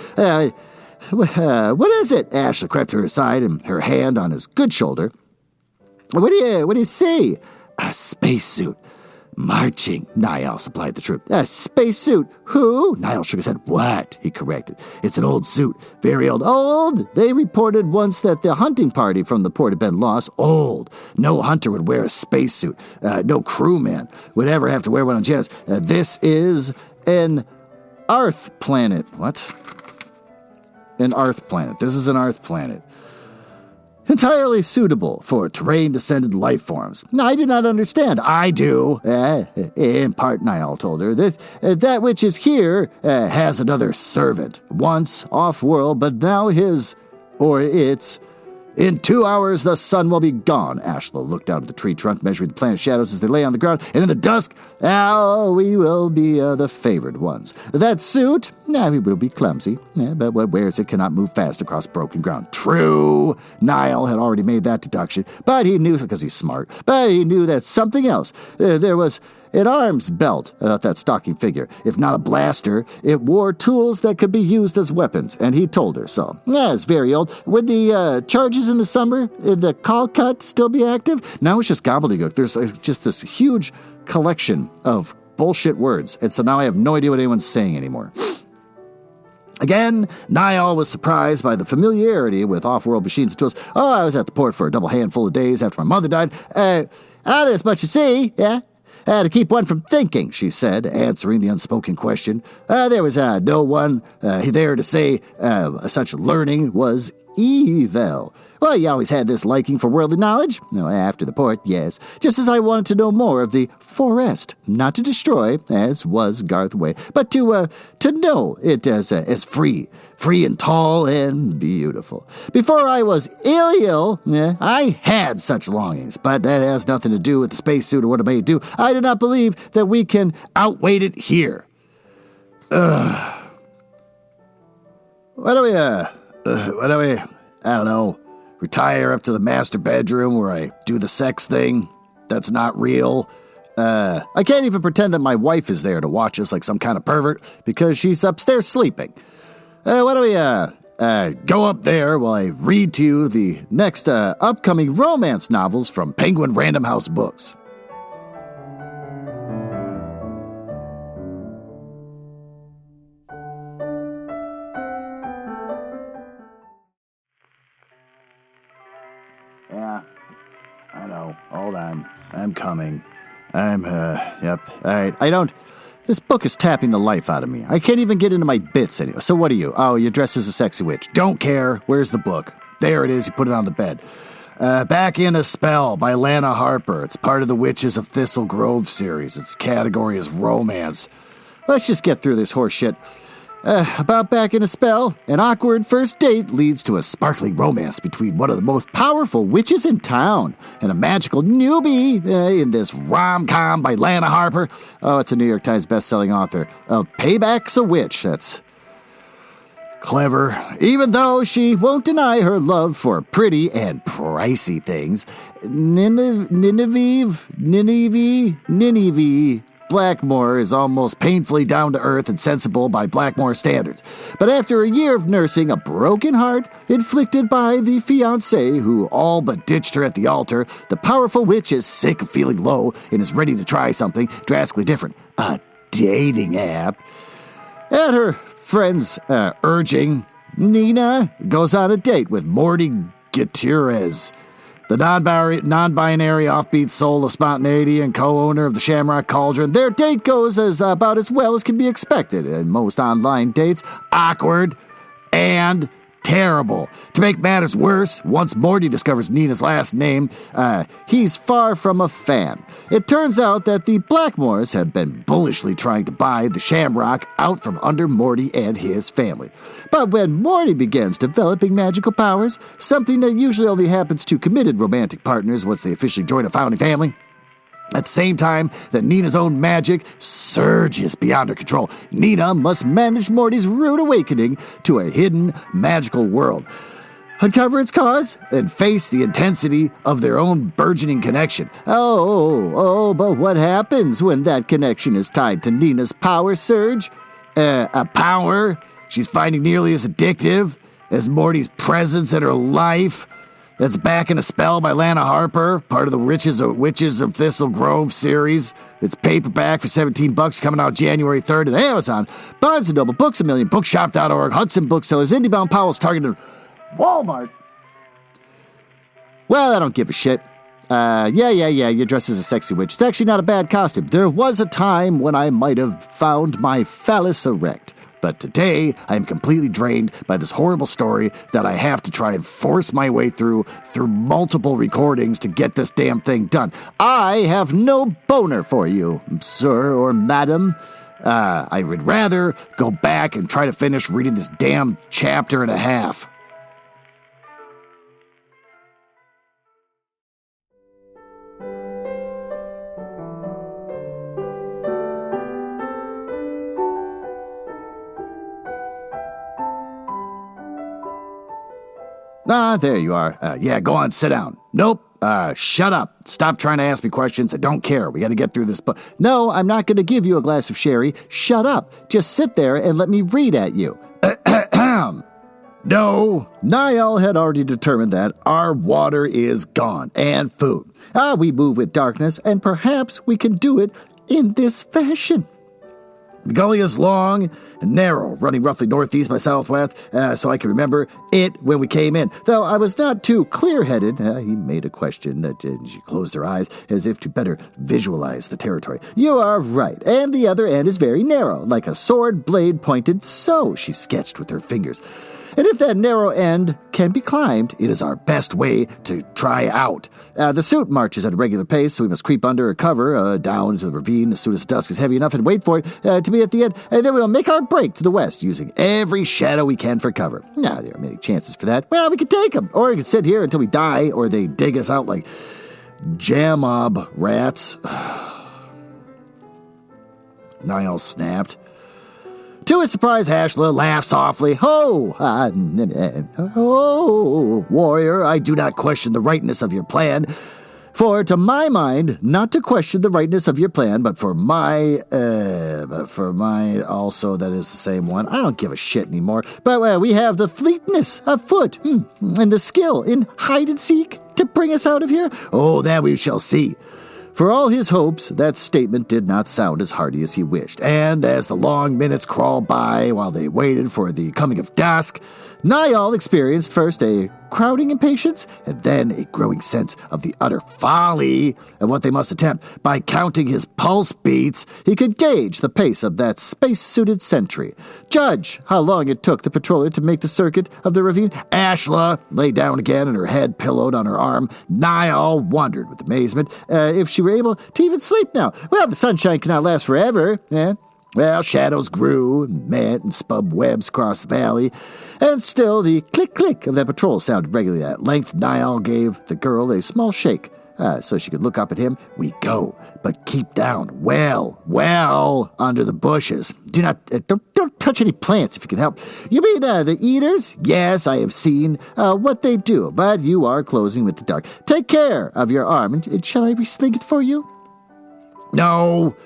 What is it? Ashley crept to her side, and her hand on his good shoulder. What do you see? A spacesuit. Marching, Niall supplied the truth. A spacesuit? Who? Niall shook his head. What? He corrected. It's an old suit. Very old. Old? They reported once that the hunting party from the port had been lost. Old. No hunter would wear a spacesuit. No crewman would ever have to wear one on Janus. This is an Earth planet. What? An Earth planet. This is an Earth planet. Entirely suitable for terrain-descended life forms. I do not understand. I do. In part, Niall told her. That which is here has another servant. Once off-world, but now his, or its. In 2 hours, the sun will be gone. Ashla looked out at the tree trunk, measuring the planet's shadows as they lay on the ground. And in the dusk, we will be the favored ones. That suit, we will be clumsy. But what wears it cannot move fast across broken ground. True. Niall had already made that deduction. But he knew, because he's smart, but he knew that something else. There was an arms belt about that stalking figure. If not a blaster, it wore tools that could be used as weapons, and he told her so. It's very old. Would the charges in the summer, the call cut, still be active? Now it's just gobbledygook. There's just this huge collection of bullshit words, and so now I have no idea what anyone's saying anymore. Again, Niall was surprised by the familiarity with off-world machines and tools. I was at the port for a double handful of days after my mother died. There's much to see, yeah? To keep one from thinking, she said, answering the unspoken question. There was no one there to say such learning was evil. Well, you always had this liking for worldly knowledge? No, after the port, yes. Just as I wanted to know more of the forest. Not to destroy, as was Garth Way, but to know it as free and tall and beautiful. Before I was ill, I had such longings, but that has nothing to do with the spacesuit or what it may do. I do not believe that we can outwait it here. What do we, I don't know, retire up to the master bedroom where I do the sex thing? That's not real. I can't even pretend that my wife is there to watch us like some kind of pervert because she's upstairs sleeping. Why don't we, go up there while I read to you the next, upcoming romance novels from Penguin Random House Books. Yeah, I know. Hold on. I'm coming. Yep. All right. This book is tapping the life out of me. I can't even get into my bits anymore. So what are you? Oh, you're dressed as a sexy witch. Don't care. Where's the book? There it is. You put it on the bed. Back in a Spell by Lana Harper. It's part of the Witches of Thistle Grove series. Its category is romance. Let's just get through this horse shit. About Back in a Spell, an awkward first date leads to a sparkling romance between one of the most powerful witches in town and a magical newbie in this rom-com by Lana Harper. Oh, it's a New York Times best-selling author of Payback's a Witch. That's clever. Even though she won't deny her love for pretty and pricey things, Nineveh Blackmore is almost painfully down-to-earth and sensible by Blackmore standards. But after a year of nursing a broken heart inflicted by the fiancé who all but ditched her at the altar, the powerful witch is sick of feeling low and is ready to try something drastically different. A dating app. At her friend's urging, Nina goes on a date with Morty Gutierrez, the non-binary offbeat soul of spontaneity and co-owner of the Shamrock Cauldron. Their date goes about as well as can be expected in most online dates. Awkward and terrible. To make matters worse, once Morty discovers Nina's last name, he's far from a fan. It turns out that the Blackmores have been bullishly trying to buy the Shamrock out from under Morty and his family. But when Morty begins developing magical powers, something that usually only happens to committed romantic partners once they officially join a founding family, at the same time that Nina's own magic surges beyond her control, Nina must manage Morty's rude awakening to a hidden magical world, uncover its cause, and face the intensity of their own burgeoning connection. But what happens when that connection is tied to Nina's power surge? A power she's finding nearly as addictive as Morty's presence in her life. That's back in a spell by Lana Harper, part of the Witches of Thistle Grove series. It's paperback for $17, coming out January 3rd at Amazon, Barnes & Noble, Books A Million, Bookshop.org, Hudson Booksellers, IndieBound, Powell's, Target, and Walmart. Well, I don't give a shit. You're dressed as a sexy witch. It's actually not a bad costume. There was a time when I might have found my phallus erect. But today, I am completely drained by this horrible story that I have to try and force my way through multiple recordings to get this damn thing done. I have no boner for you, sir or madam. I would rather go back and try to finish reading this damn chapter and a half. There you are. Go on, sit down. Nope. Shut up. Stop trying to ask me questions. I don't care. We got to get through this book. No, I'm not going to give you a glass of sherry. Shut up. Just sit there and let me read at you. No. Niall had already determined that our water is gone and food. We move with darkness, and perhaps we can do it in this fashion. The gully is long and narrow, running roughly northeast by southwest, so I can remember it when we came in. Though I was not too clear-headed, he made a question that she closed her eyes as if to better visualize the territory. You are right, and the other end is very narrow, like a sword blade pointed so, she sketched with her fingers. And if that narrow end can be climbed, it is our best way to try out. The suit marches at a regular pace, so we must creep under a cover down into the ravine as soon as the dusk is heavy enough and wait for it to be at the end. And then we'll make our break to the west, using every shadow we can for cover. Now, there are many chances for that. Well, we can take them, or we can sit here until we die, or they dig us out like jamob rats. Niall snapped. To his surprise, Ashla laughed softly. Ho! Warrior, I do not question the rightness of your plan. For, to my mind, not to question the rightness of your plan, but for my also, that is the same one. I don't give a shit anymore. But we have the fleetness of foot, and the skill in hide and seek to bring us out of here. Oh, that we shall see. For all his hopes, that statement did not sound as hearty as he wished, and as the long minutes crawled by while they waited for the coming of dusk, Niall experienced first a crowding impatience, and then a growing sense of the utter folly of what they must attempt. By counting his pulse beats, he could gauge the pace of that space-suited sentry. Judge how long it took the patroller to make the circuit of the ravine. Ashla lay down again, and her head pillowed on her arm. Niall wondered with amazement if she were able to even sleep now. Well, the sunshine cannot last forever, Well, shadows grew, and met and spub webs across the valley, and still the click-click of that patrol sounded regularly. At length, Niall gave the girl a small shake, so she could look up at him. We go, but keep down, well, under the bushes. Do not, don't touch any plants if you can help. You mean the eaters? Yes, I have seen what they do, but you are closing with the dark. Take care of your arm, and shall I resling it for you? No.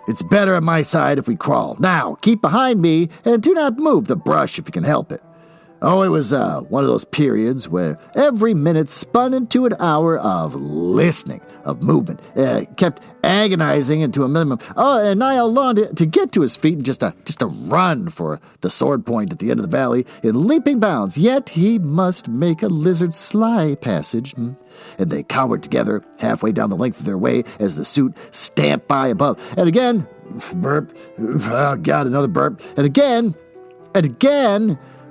It's better at my side if we crawl. Now, keep behind me, and do not move the brush if you can help it. Oh, it was one of those periods where every minute spun into an hour of listening, of movement. Kept agonizing into a minimum. Oh, and Niall longed to get to his feet and just to run for the sword point at the end of the valley in leaping bounds. Yet he must make a lizard's sly passage. And they cowered together halfway down the length of their way as the suit stamped by above. And again, burp. Oh, God, another burp. And again,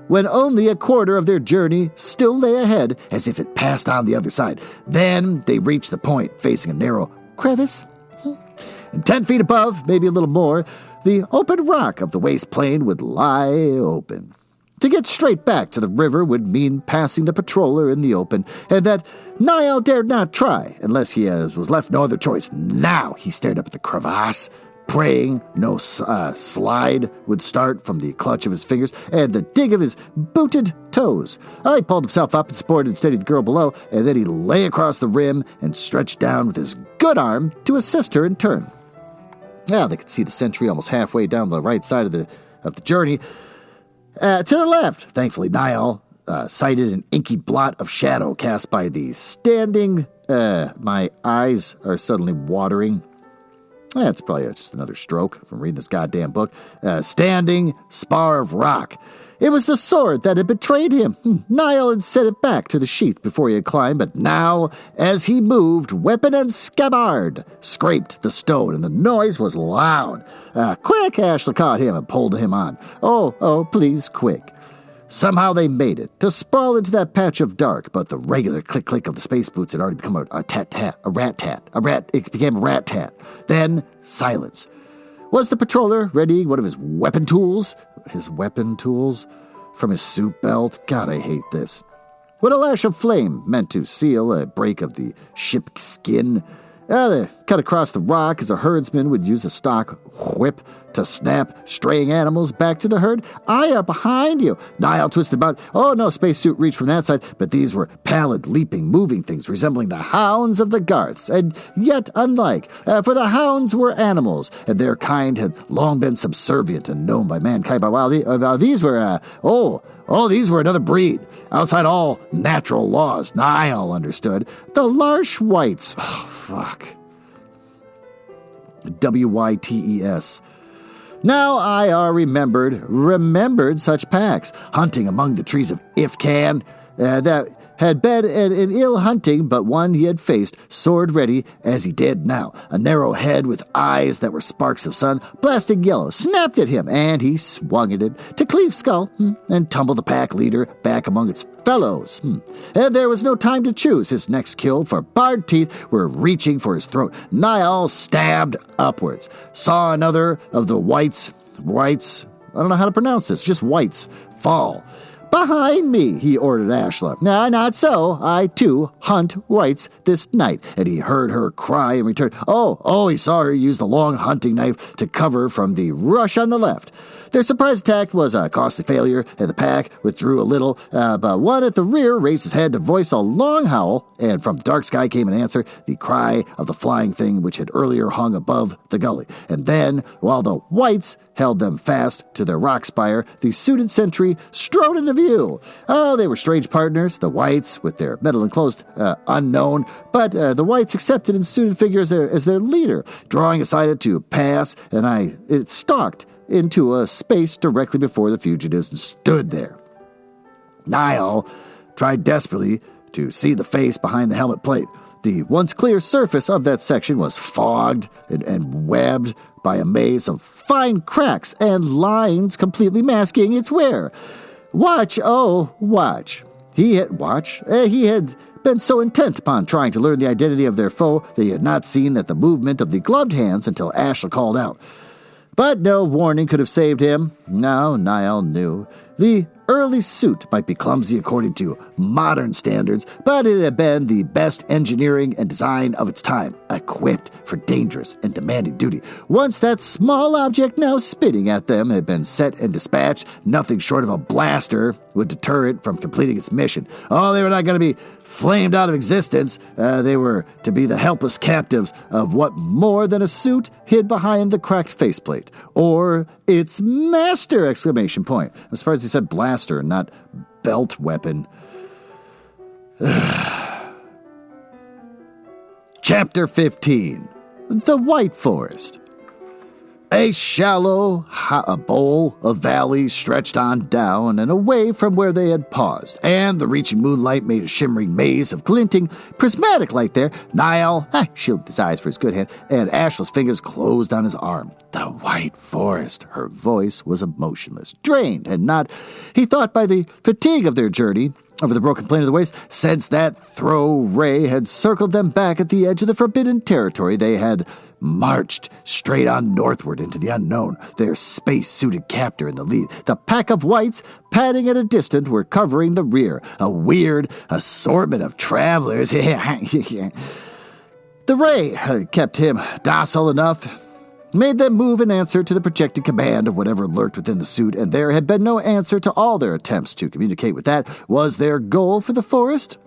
when only a quarter of their journey still lay ahead, as if it passed on the other side. Then they reached the point, facing a narrow crevice. And 10 feet above, maybe a little more, the open rock of the waste plain would lie open. To get straight back to the river would mean passing the patroller in the open, and that Niall dared not try, unless he was left no other choice. Now he stared up at the crevasse, praying no slide would start from the clutch of his fingers and the dig of his booted toes. He pulled himself up and supported and steadied the girl below, and then he lay across the rim and stretched down with his good arm to assist her in turn. Now they could see the sentry almost halfway down the right side of the journey. To the left, thankfully, Niall sighted an inky blot of shadow cast by the standing... my eyes are suddenly watering. That's probably just another stroke from reading this goddamn book. Standing spar of rock. It was the sword that had betrayed him. Niall had set it back to the sheath before he had climbed, but now, as he moved, weapon and scabbard scraped the stone, and the noise was loud. Quick, Ashley caught him and pulled him on. Oh, please, quick. Somehow they made it, to sprawl into that patch of dark, but the regular click-click of the space boots had already become a tat-tat, a rat-tat, it became a rat-tat. Then, silence. Was the patroller readying one of his weapon tools? His weapon tools? From his suit belt? God, I hate this. When a lash of flame meant to seal a break of the ship skin, they cut across the rock as a herdsman would use a stock whip to snap straying animals back to the herd. I are behind you. Niall twisted about. Oh, no spacesuit reached from that side, but these were pallid, leaping, moving things resembling the hounds of the Garths, and yet unlike. For the hounds were animals, and their kind had long been subservient and known by mankind. But while these were, these were another breed. Outside all natural laws, Niall understood. The Larsh Whites. Oh, fuck. Wytes. Now I remembered such packs, hunting among the trees of Ifkan, that had been an ill hunting, but one he had faced, sword ready as he did now. A narrow head with eyes that were sparks of sun, blasting yellow, snapped at him, and he swung at it to cleave skull and tumble the pack leader back among its fellows. And there was no time to choose his next kill, for barred teeth were reaching for his throat. Niall stabbed upwards, saw another of the whites, I don't know how to pronounce this, just whites, fall. Behind me, he ordered Ashla. No, not so. I, too, hunt whites this night. And he heard her cry in return. Oh, he saw her use the long hunting knife to cover from the rush on the left. Their surprise attack was a costly failure, and the pack withdrew a little, but one at the rear raised his head to voice a long howl, and from the dark sky came an answer, the cry of the flying thing which had earlier hung above the gully. And then, while the whites held them fast to their rock spire, the suited sentry strode into view. Oh, they were strange partners, the whites, with their metal-enclosed unknown, but the whites accepted and suited figure as their leader, drawing aside to pass, and it stalked into a space directly before the fugitives and stood there. Niall tried desperately to see the face behind the helmet plate. The once clear surface of that section was fogged and webbed by a maze of fine cracks and lines completely masking its wear. Watch. He had been so intent upon trying to learn the identity of their foe that he had not seen that the movement of the gloved hands until Ashla called out. But no warning could have saved him. No, Niall knew. The early suit might be clumsy according to modern standards, but it had been the best engineering and design of its time, equipped for dangerous and demanding duty. Once that small object now spitting at them had been set and dispatched, nothing short of a blaster would deter it from completing its mission. Oh, they were not going to be flamed out of existence. They were to be the helpless captives of what more than a suit hid behind the cracked faceplate. Or its master! Exclamation point. I'm surprised he said blaster and not belt weapon. Chapter 15. The White Forest. A shallow a bowl of valley stretched on down and away from where they had paused, and the reaching moonlight made a shimmering maze of glinting, prismatic light there. Niall shielded his eyes for his good hand, and Ashla's fingers closed on his arm. The white forest. Her voice was emotionless, drained, and not, he thought, by the fatigue of their journey over the broken plain of the waste, since that throw ray had circled them back at the edge of the forbidden territory. They had marched straight on northward into the unknown, their space-suited captor in the lead. The pack of whites, padding at a distance, were covering the rear, a weird assortment of travelers. The ray kept him docile enough, made them move in answer to the projected command of whatever lurked within the suit, and there had been no answer to all their attempts to communicate with that. Was their goal for the forest?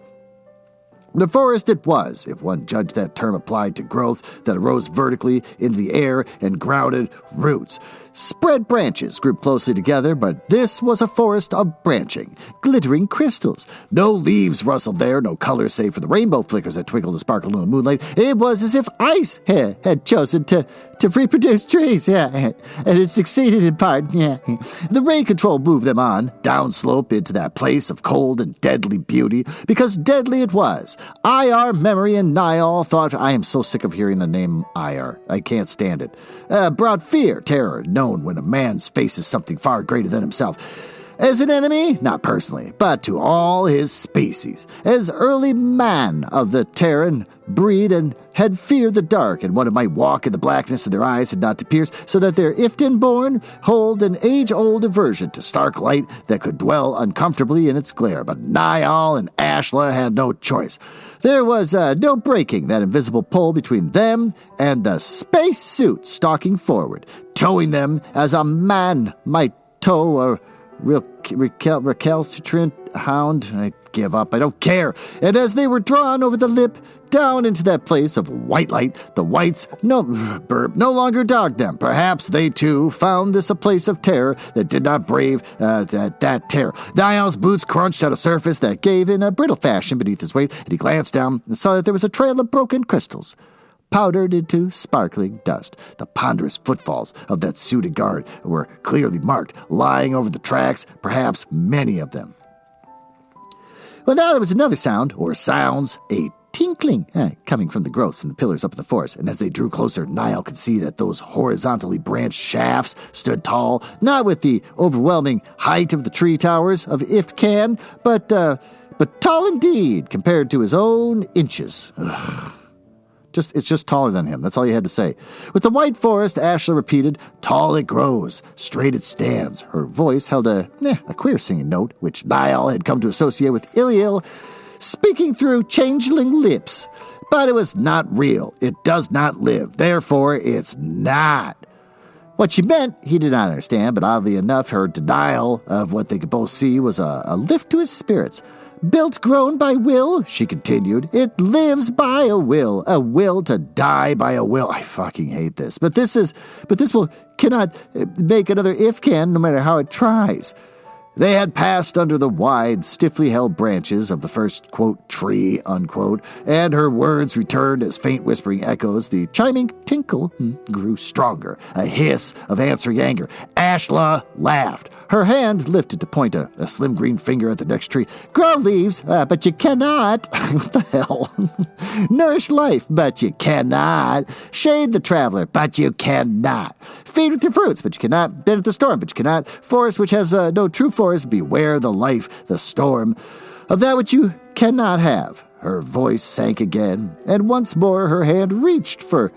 The forest it was, if one judged that term applied to growth that arose vertically into the air and grounded roots. Spread branches grouped closely together, but this was a forest of branching, glittering crystals. No leaves rustled there, no colors save for the rainbow flickers that twinkled and sparkled in the moonlight. It was as if ice had chosen to reproduce trees, and it succeeded in part, The ray control moved them on, downslope into that place of cold and deadly beauty, because deadly it was. IR, memory, and Niall thought, I am so sick of hearing the name IR. I can't stand it. Brought fear, terror, known when a man's faces something far greater than himself. As an enemy, not personally, but to all his species. As early man of the Terran breed and had feared the dark, and one who might walk in the blackness of their eyes and not to pierce, so that their Iftin-born hold an age-old aversion to stark light that could dwell uncomfortably in its glare. But Niall and Ashla had no choice. There was no breaking that invisible pull between them and the space suit stalking forward, towing them as a man might tow a recalcitrant hound. I give up. I don't care. And as they were drawn over the lip, down into that place of white light, the whites no longer dogged them. Perhaps they, too, found this a place of terror that did not brave that terror. Niall's boots crunched at a surface that gave in a brittle fashion beneath his weight, and he glanced down and saw that there was a trail of broken crystals, powdered into sparkling dust. The ponderous footfalls of that suited guard were clearly marked, lying over the tracks, perhaps many of them. Well, now there was another sound, or sounds, a tinkling, coming from the growths and the pillars up in the forest, and as they drew closer, Niall could see that those horizontally branched shafts stood tall, not with the overwhelming height of the tree towers of Ifkan, but tall indeed, compared to his own inches. It's just taller than him. That's all you had to say. With the white forest, Ashla repeated, tall it grows, straight it stands. Her voice held a queer singing note, which Niall had come to associate with Iliel, speaking through changeling lips. But it was not real. It does not live. Therefore, it's not. What she meant, he did not understand, but oddly enough, her denial of what they could both see was a lift to his spirits. Built, grown by will, she continued. It lives by a will to die by a will. I fucking hate this. But this cannot make another Ifkan no matter how it tries. They had passed under the wide, stiffly held branches of the first, quote, tree, unquote, and her words returned as faint whispering echoes. The chiming tinkle grew stronger, a hiss of answering anger. Ashla laughed. Her hand lifted to point a slim green finger at the next tree. Grow leaves, but you cannot. What the hell? Nourish life, but you cannot. Shade the traveler, but you cannot. Feed with your fruits, but you cannot. Bend at the storm, but you cannot. Forest which has no true forest, beware the life, the storm, of that which you cannot have. Her voice sank again, and once more her hand reached for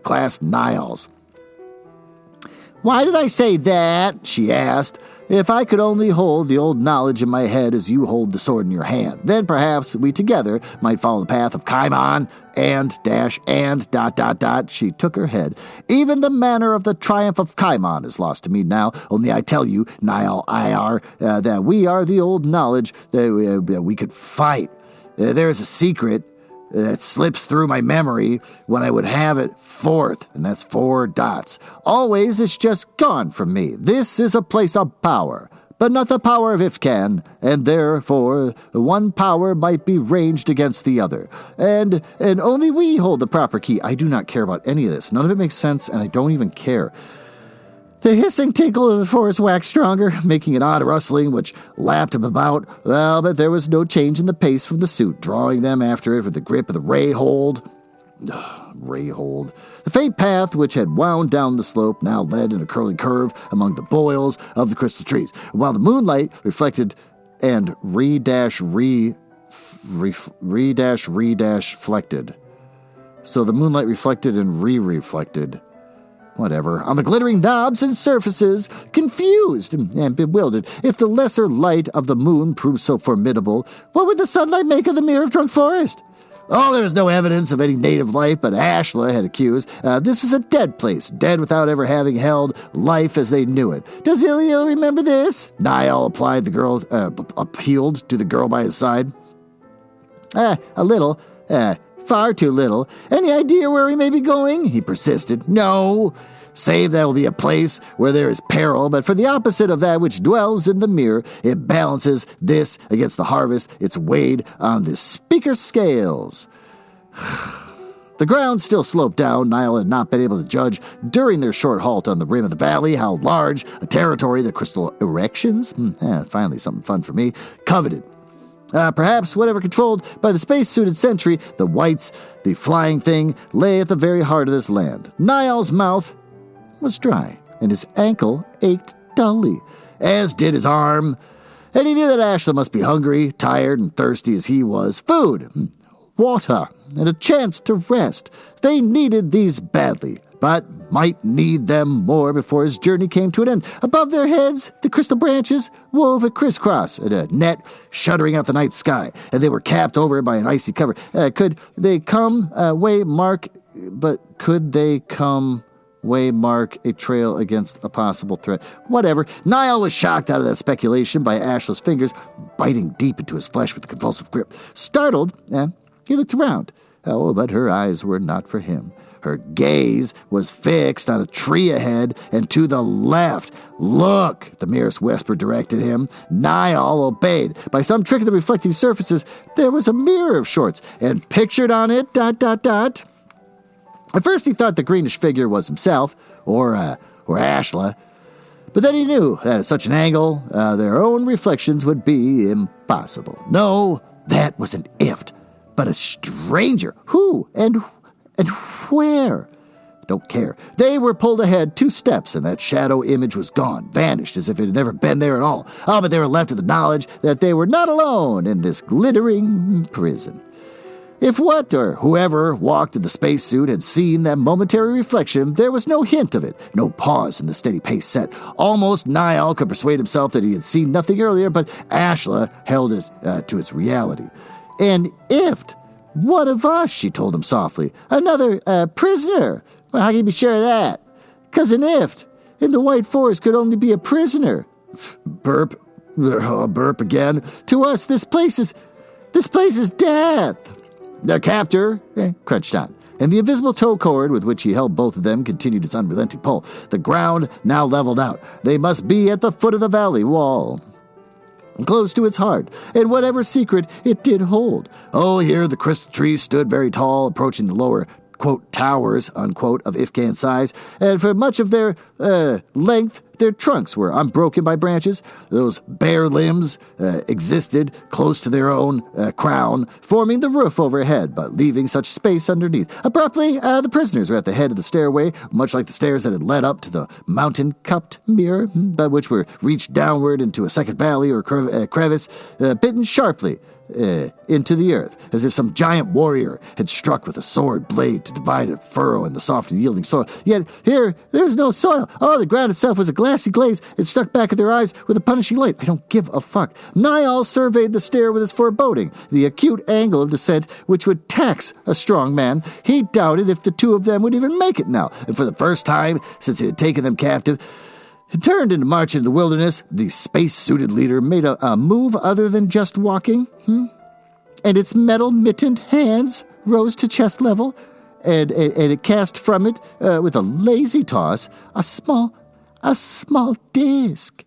clasped Niall's. Why did I say that? She asked. If I could only hold the old knowledge in my head as you hold the sword in your hand, then perhaps we together might follow the path of Kaimon and She took her head. Even the manner of the triumph of Kaimon is lost to me now. Only I tell you, Niall IR, that we are the old knowledge that we could fight. There is a secret that slips through my memory when I would have it forth, and that's 4 dots. Always it's just gone from me. This is a place of power, but not the power of Ifkan, and therefore one power might be ranged against the other. And only we hold the proper key. I do not care about any of this. None of it makes sense, and I don't even care. The hissing tinkle of the forest waxed stronger, making an odd rustling which lapped him about. Well, but there was no change in the pace from the suit, drawing them after it with the grip of the ray hold. Ray hold. The faint path which had wound down the slope now led in a curling curve among the boils of the crystal trees, while the moonlight reflected and reflected. So the moonlight reflected and reflected. Whatever. On the glittering knobs and surfaces, confused and bewildered. If the lesser light of the moon proved so formidable, what would the sunlight make of the mirror of drunk forest? Oh, there was no evidence of any native life, but Ashla had accused. This was a dead place, dead without ever having held life as they knew it. Does Iliel remember this? Niall appealed to the girl by his side. A little. Far too little. Any idea where we may be going? He persisted. No. Save that will be a place where there is peril, but for the opposite of that which dwells in the mirror, it balances this against the harvest. It's weighed on the speaker's scales. The ground still sloped down. Niall had not been able to judge during their short halt on the rim of the valley how large a territory the crystal erections, finally something fun for me, coveted. Perhaps whatever controlled by the space-suited sentry, the whites, the flying thing, lay at the very heart of this land. Niall's mouth was dry, and his ankle ached dully, as did his arm. And he knew that Ashla must be hungry, tired, and thirsty as he was. Food, water, and a chance to rest. They needed these badly, but might need them more before his journey came to an end. Above their heads, the crystal branches wove a crisscross at a net shuddering out the night sky, and they were capped over by an icy cover. Could they come mark a trail against a possible threat? Whatever. Niall was shocked out of that speculation by Ashla's fingers biting deep into his flesh with a convulsive grip. Startled, he looked around. Oh, but her eyes were not for him. Her gaze was fixed on a tree ahead and to the left. Look, the merest whisper directed him. Niall obeyed. By some trick of the reflecting surfaces, there was a mirror of sorts, and pictured on it, ... At first he thought the greenish figure was himself, or Ashla, but then he knew that at such an angle, their own reflections would be impossible. No, that was an ift, but a stranger. Who and where? Don't care. They were pulled ahead 2 steps, and that shadow image was gone, vanished as if it had never been there at all. Oh, but they were left with the knowledge that they were not alone in this glittering prison. If what or whoever walked in the spacesuit had seen that momentary reflection, there was no hint of it, no pause in the steady pace set. Almost Niall could persuade himself that he had seen nothing earlier, but Ashla held it to its reality. And ift, one of us, she told him softly. Another prisoner. Well, how can you be sure of that? 'Cause an ift in the White Forest could only be a prisoner. Burp again. To us, this place is death. Their captor crunched on, and the invisible tow cord with which he held both of them continued its unrelenting pull. The ground now leveled out. They must be at the foot of the valley wall, close to its heart, and whatever secret it did hold. Oh, here the crystal trees stood very tall, approaching the lower, quote, towers, unquote, of Ifkan size, and for much of their length, their trunks were unbroken by branches. Those bare limbs existed close to their own crown, forming the roof overhead, but leaving such space underneath. Abruptly, the prisoners were at the head of the stairway, much like the stairs that had led up to the mountain-cupped mirror, but which were reached downward into a second valley or crevice, bitten sharply into the earth, as if some giant warrior had struck with a sword blade to divide a furrow in the soft and yielding soil. Yet here, there's no soil. Oh, the ground itself was a glassy glaze. It struck back at their eyes with a punishing light. I don't give a fuck. Niall surveyed the stair with his foreboding, the acute angle of descent which would tax a strong man. He doubted if the two of them would even make it now, and for the first time since he had taken them captive, turned into march into the wilderness, the space-suited leader made a move other than just walking, and its metal-mittened hands rose to chest level, and it cast from it, with a lazy toss, a small disc.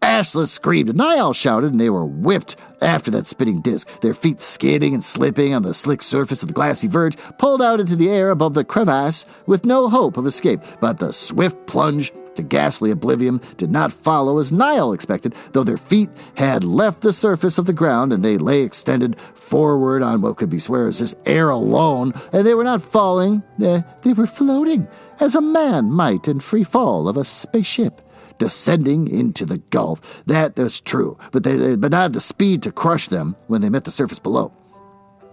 Ashla screamed, and Niall shouted, and they were whipped After that spinning disc, their feet skidding and slipping on the slick surface of the glassy verge, pulled out into the air above the crevasse with no hope of escape. But the swift plunge to ghastly oblivion did not follow as Niall expected, though their feet had left the surface of the ground and they lay extended forward on what could be swear as this air alone, and they were not falling, they were floating, as a man might in free fall of a spaceship, descending into the gulf. That is true, but not at the speed to crush them when they met the surface below.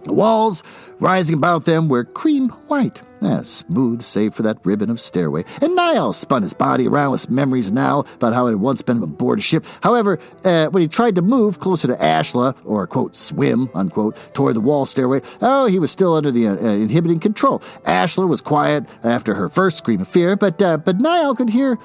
The walls rising about them were cream white, smooth save for that ribbon of stairway, and Niall spun his body around with memories now about how it had once been aboard a ship. However, when he tried to move closer to Ashla, or, quote, swim, unquote, toward the wall stairway, he was still under the inhibiting control. Ashla was quiet after her first scream of fear, but Niall could hear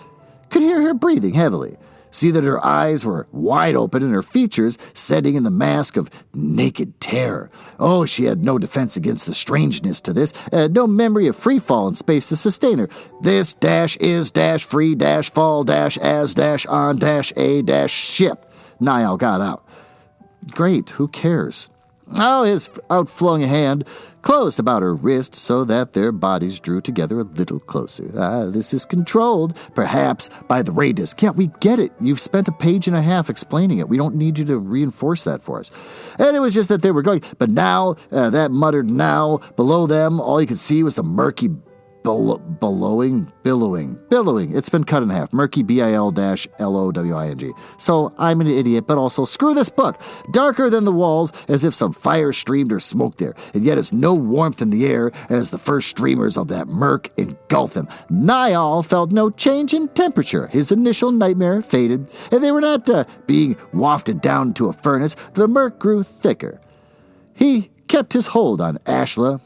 her breathing heavily. See that her eyes were wide open and her features setting in the mask of naked terror. Oh, she had no defense against the strangeness to this, no memory of free fall in space to sustain her. This dash is dash free dash fall dash as dash on dash a dash ship. Niall got out. Great, who cares? Oh, his outflung hand closed about her wrist so that their bodies drew together a little closer. This is controlled, perhaps, by the ray disk. Yeah, we get it. You've spent a page and a half explaining it. We don't need you to reinforce that for us. And it was just that they were going. But now, that muttered now, below them, all you could see was the murky billowing. It's been cut in half. Murky BIL-LOWING. So I'm an idiot, but also screw this book. Darker than the walls, as if some fire streamed or smoked there, and yet as no warmth in the air as the first streamers of that murk engulfed them. Niall felt no change in temperature. His initial nightmare faded, and they were not being wafted down to a furnace. The murk grew thicker. He kept his hold on Ashla.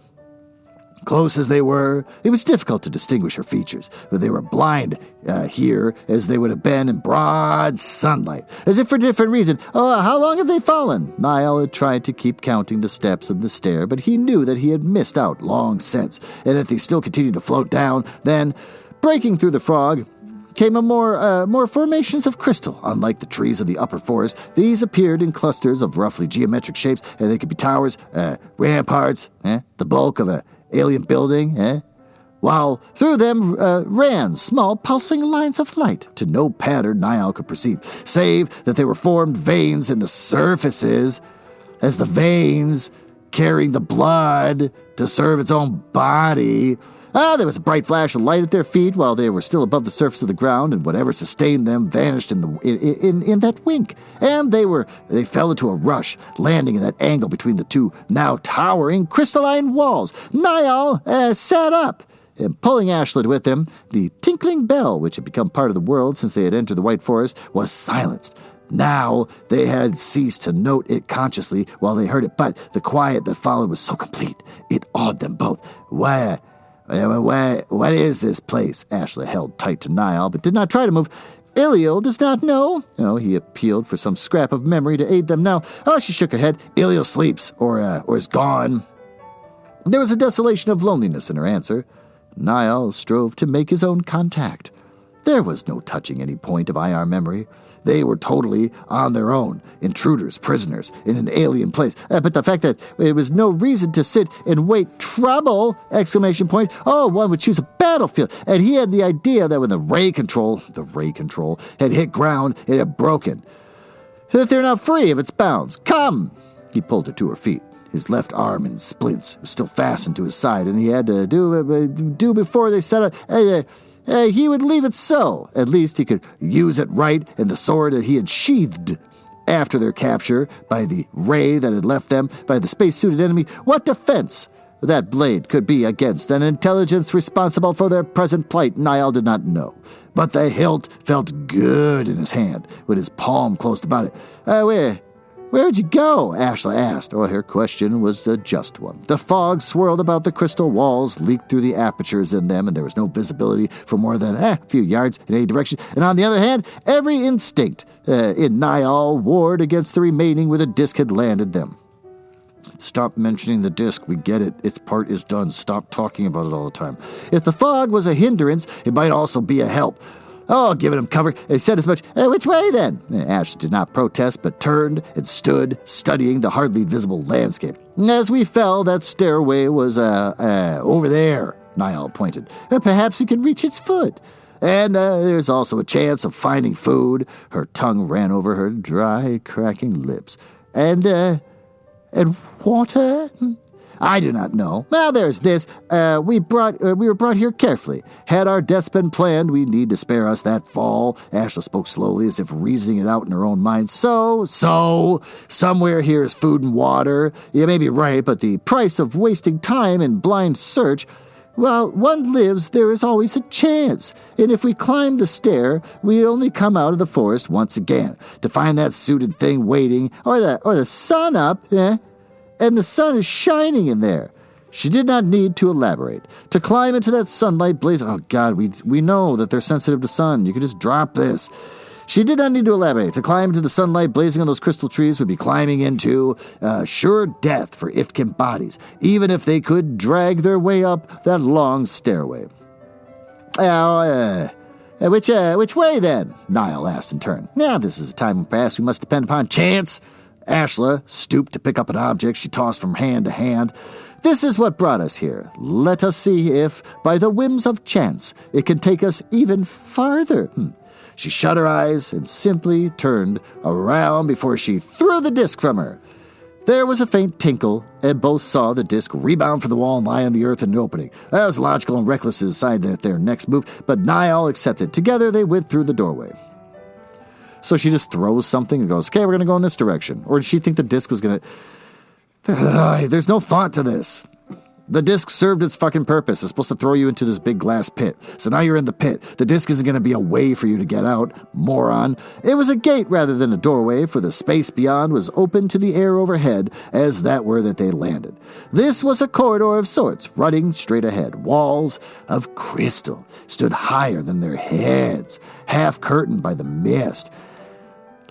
Close as they were, it was difficult to distinguish her features, but they were blind here as they would have been in broad sunlight, as if for a different reason. Oh, how long have they fallen? Niall had tried to keep counting the steps of the stair, but he knew that he had missed out long since, and that they still continued to float down. Then, breaking through the fog, came more formations of crystal. Unlike the trees of the upper forest, these appeared in clusters of roughly geometric shapes, and they could be towers, ramparts, the bulk of a alien building, while through them ran small pulsing lines of light to no pattern Niall could perceive, save that they were formed veins in the surfaces, as the veins carrying the blood to serve its own body. There was a bright flash of light at their feet while they were still above the surface of the ground, and whatever sustained them vanished in that wink. And they fell into a rush, landing in that angle between the two now towering crystalline walls. Niall sat up, and pulling Ashland with him, the tinkling bell, which had become part of the world since they had entered the White Forest, was silenced. Now they had ceased to note it consciously while they heard it, but the quiet that followed was so complete, it awed them both. What is this place? Ashley held tight to Niall, but did not try to move. Iliel does not know. He appealed for some scrap of memory to aid them now. She shook her head. Iliel sleeps, or is gone. There was a desolation of loneliness in her answer. Niall strove to make his own contact. There was no touching any point of IR memory. They were totally on their own, intruders, prisoners, in an alien place. But the fact that it was no reason to sit and wait trouble, ! One would choose a battlefield. And he had the idea that when the ray control had hit ground, it had broken. That they're not free of its bounds. Come! He pulled her to her feet. His left arm in splints was still fastened to his side, and he had to do before they set up. He would leave it so. At least he could use it right in the sword that he had sheathed after their capture by the ray that had left them by the space-suited enemy. What defense that blade could be against an intelligence responsible for their present plight, Niall did not know. But the hilt felt good in his hand, with his palm closed about it. Where'd you go? Ashla asked. Her question was a just one. The fog swirled about the crystal walls, leaked through the apertures in them, and there was no visibility for more than a few yards in any direction. And on the other hand, every instinct in Niall warred against the remaining where the disc had landed them. Stop mentioning the disc. We get it. Its part is done. Stop talking about it all the time. If the fog was a hindrance, it might also be a help. Oh, giving him cover. They said as much. Which way, then? Ash did not protest, but turned and stood, studying the hardly visible landscape. As we fell, that stairway was, over there, Niall pointed. Perhaps we can reach its foot. And there's also a chance of finding food. Her tongue ran over her dry, cracking lips. And water? I do not know. Well, there's this. We were brought here carefully. Had our deaths been planned, we'd need to spare us that fall. Ashla spoke slowly, as if reasoning it out in her own mind. So, somewhere here is food and water. You may be right, but the price of wasting time in blind search, while one lives, there is always a chance. And if we climb the stair, we only come out of the forest once again. To find that suited thing waiting, or the sun up, and the sun is shining in there. She did not need to elaborate. To climb into that sunlight blaze, oh God, we know that they're sensitive to sun. You can just drop this. She did not need to elaborate. To climb into the sunlight blazing on those crystal trees would be climbing into sure death for Ifkin bodies, even if they could drag their way up that long stairway. Which way then? Niall asked in turn. Now, this is a time when perhaps we must depend upon chance. Ashla stooped to pick up an object she tossed from hand to hand. This is what brought us here. Let us see if, by the whims of chance, it can take us even farther. She shut her eyes and simply turned around before she threw the disc from her. There was a faint tinkle, and both saw the disc rebound from the wall and lie on the earth in an opening. That was logical and reckless to decide that their next move, but Niall accepted. Together they went through the doorway. So she just throws something and goes, okay, we're going to go in this direction. Or did she think the disc was going to... There's no thought to this. The disc served its fucking purpose. It's supposed to throw you into this big glass pit. So now you're in the pit. The disc isn't going to be a way for you to get out, moron. It was a gate rather than a doorway, for the space beyond was open to the air overhead, as that were that they landed. This was a corridor of sorts, running straight ahead. Walls of crystal stood higher than their heads, half curtained by the mist.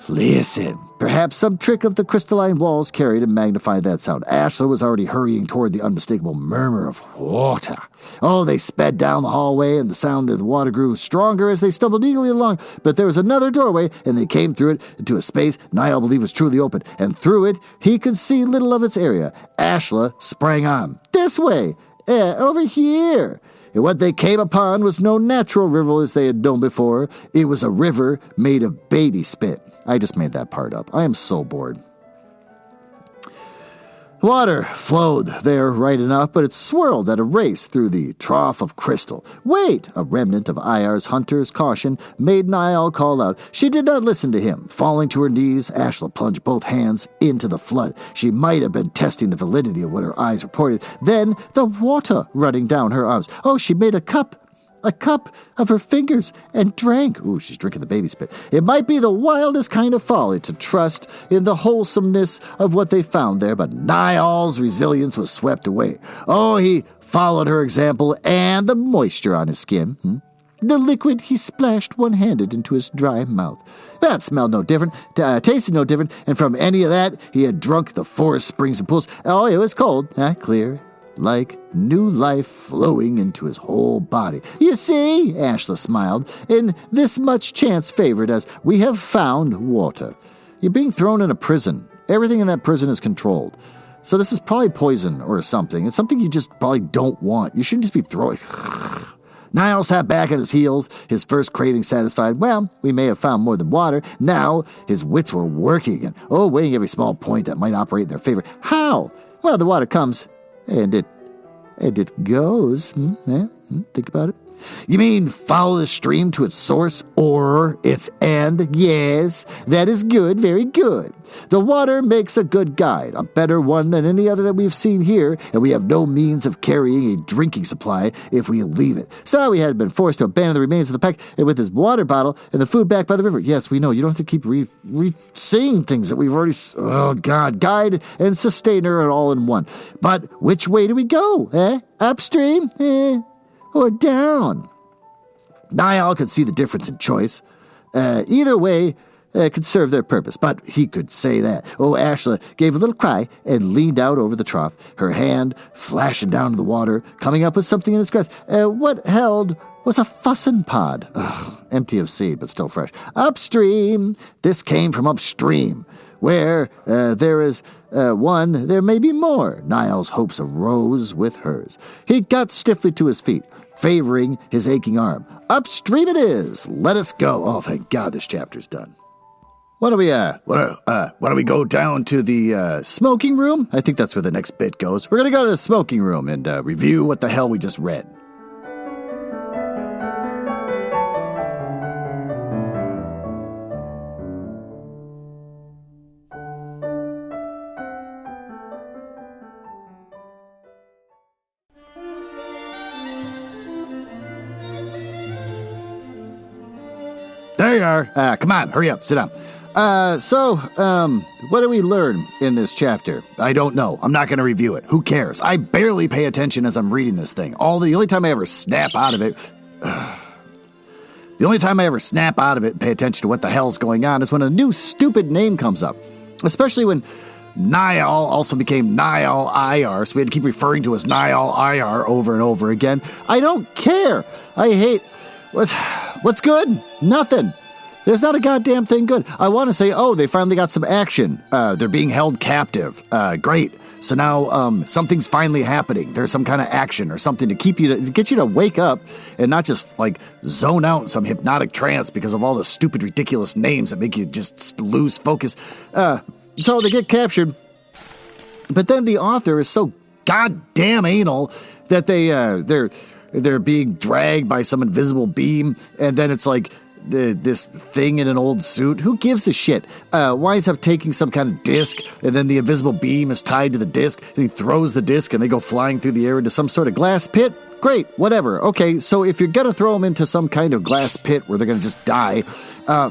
Listen. Perhaps some trick of the crystalline walls carried and magnified that sound. Ashla was already hurrying toward the unmistakable murmur of water. Oh, they sped down the hallway, and the sound of the water grew stronger as they stumbled eagerly along. But there was another doorway, and they came through it into a space Niall believed was truly open. And through it, he could see little of its area. Ashla sprang on. This way! Over here! And what they came upon was no natural river as they had known before. It was a river made of baby spit. I just made that part up. I am so bored. Water flowed there right enough, but it swirled at a race through the trough of crystal. Wait! A remnant of Ayar's hunter's caution made Niall call out. She did not listen to him. Falling to her knees, Ashla plunged both hands into the flood. She might have been testing the validity of what her eyes reported. Then the water running down her arms. Oh, she made a cup of her fingers, and drank. Ooh, she's drinking the baby spit. It might be the wildest kind of folly to trust in the wholesomeness of what they found there, but Niall's resilience was swept away. Oh, he followed her example and the moisture on his skin. The liquid he splashed one-handed into his dry mouth. That smelled no different, tasted no different, and from any of that he had drunk the forest springs and pools. Oh, it was cold, clear, like new life flowing into his whole body. You see, Ashla smiled, in this much chance favored us, we have found water. You're being thrown in a prison. Everything in that prison is controlled. So this is probably poison or something. It's something you just probably don't want. You shouldn't just be throwing... Niall sat back at his heels, his first craving satisfied. Well, we may have found more than water. Now his wits were working again. Oh, weighing every small point that might operate in their favor. How? Well, the water comes... And it goes. Think about it. You mean follow the stream to its source or its end? Yes, that is good, very good. The water makes a good guide, a better one than any other that we've seen here, and we have no means of carrying a drinking supply if we leave it. So we had been forced to abandon the remains of the pack and with his water bottle and the food back by the river. Yes, we know. You don't have to keep saying things that we've already... Oh, God. Guide and sustainer are all in one. But which way do we go? Upstream? Or down? Niall could see the difference in choice. Either way could serve their purpose, but he could say that. Oh, Ashla gave a little cry and leaned out over the trough, her hand flashing down to the water, coming up with something in its grasp. What held was a fussin' pod. Ugh, empty of seed, but still fresh. Upstream, this came from upstream. Where there is one, there may be more. Niall's hopes arose with hers. He got stiffly to his feet, favoring his aching arm. Upstream it is. Let us go. Oh, thank God this chapter's done. Why don't we go down to the smoking room? I think that's where the next bit goes. We're going to go to the smoking room and review what the hell we just read. There you are. Come on, hurry up, sit down. What do we learn in this chapter? I don't know. I'm not going to review it. Who cares? I barely pay attention as I'm reading this thing. The only time I ever snap out of it and pay attention to what the hell's going on is when a new stupid name comes up. Especially when Niall also became Niall IR, so we had to keep referring to as Niall IR over and over again. I don't care. I hate... What's good? Nothing. There's not a goddamn thing good. I want to say, they finally got some action. They're being held captive. Great. So now something's finally happening. There's some kind of action or something to get you to wake up and not just like zone out in some hypnotic trance because of all the stupid, ridiculous names that make you just lose focus. So they get captured. But then the author is so goddamn anal that they're being dragged by some invisible beam, and then it's like this thing in an old suit. Who gives a shit? Winds up taking some kind of disc, and then the invisible beam is tied to the disc, and he throws the disc, and they go flying through the air into some sort of glass pit. Great, whatever. Okay, so if you're gonna throw them into some kind of glass pit where they're gonna just die,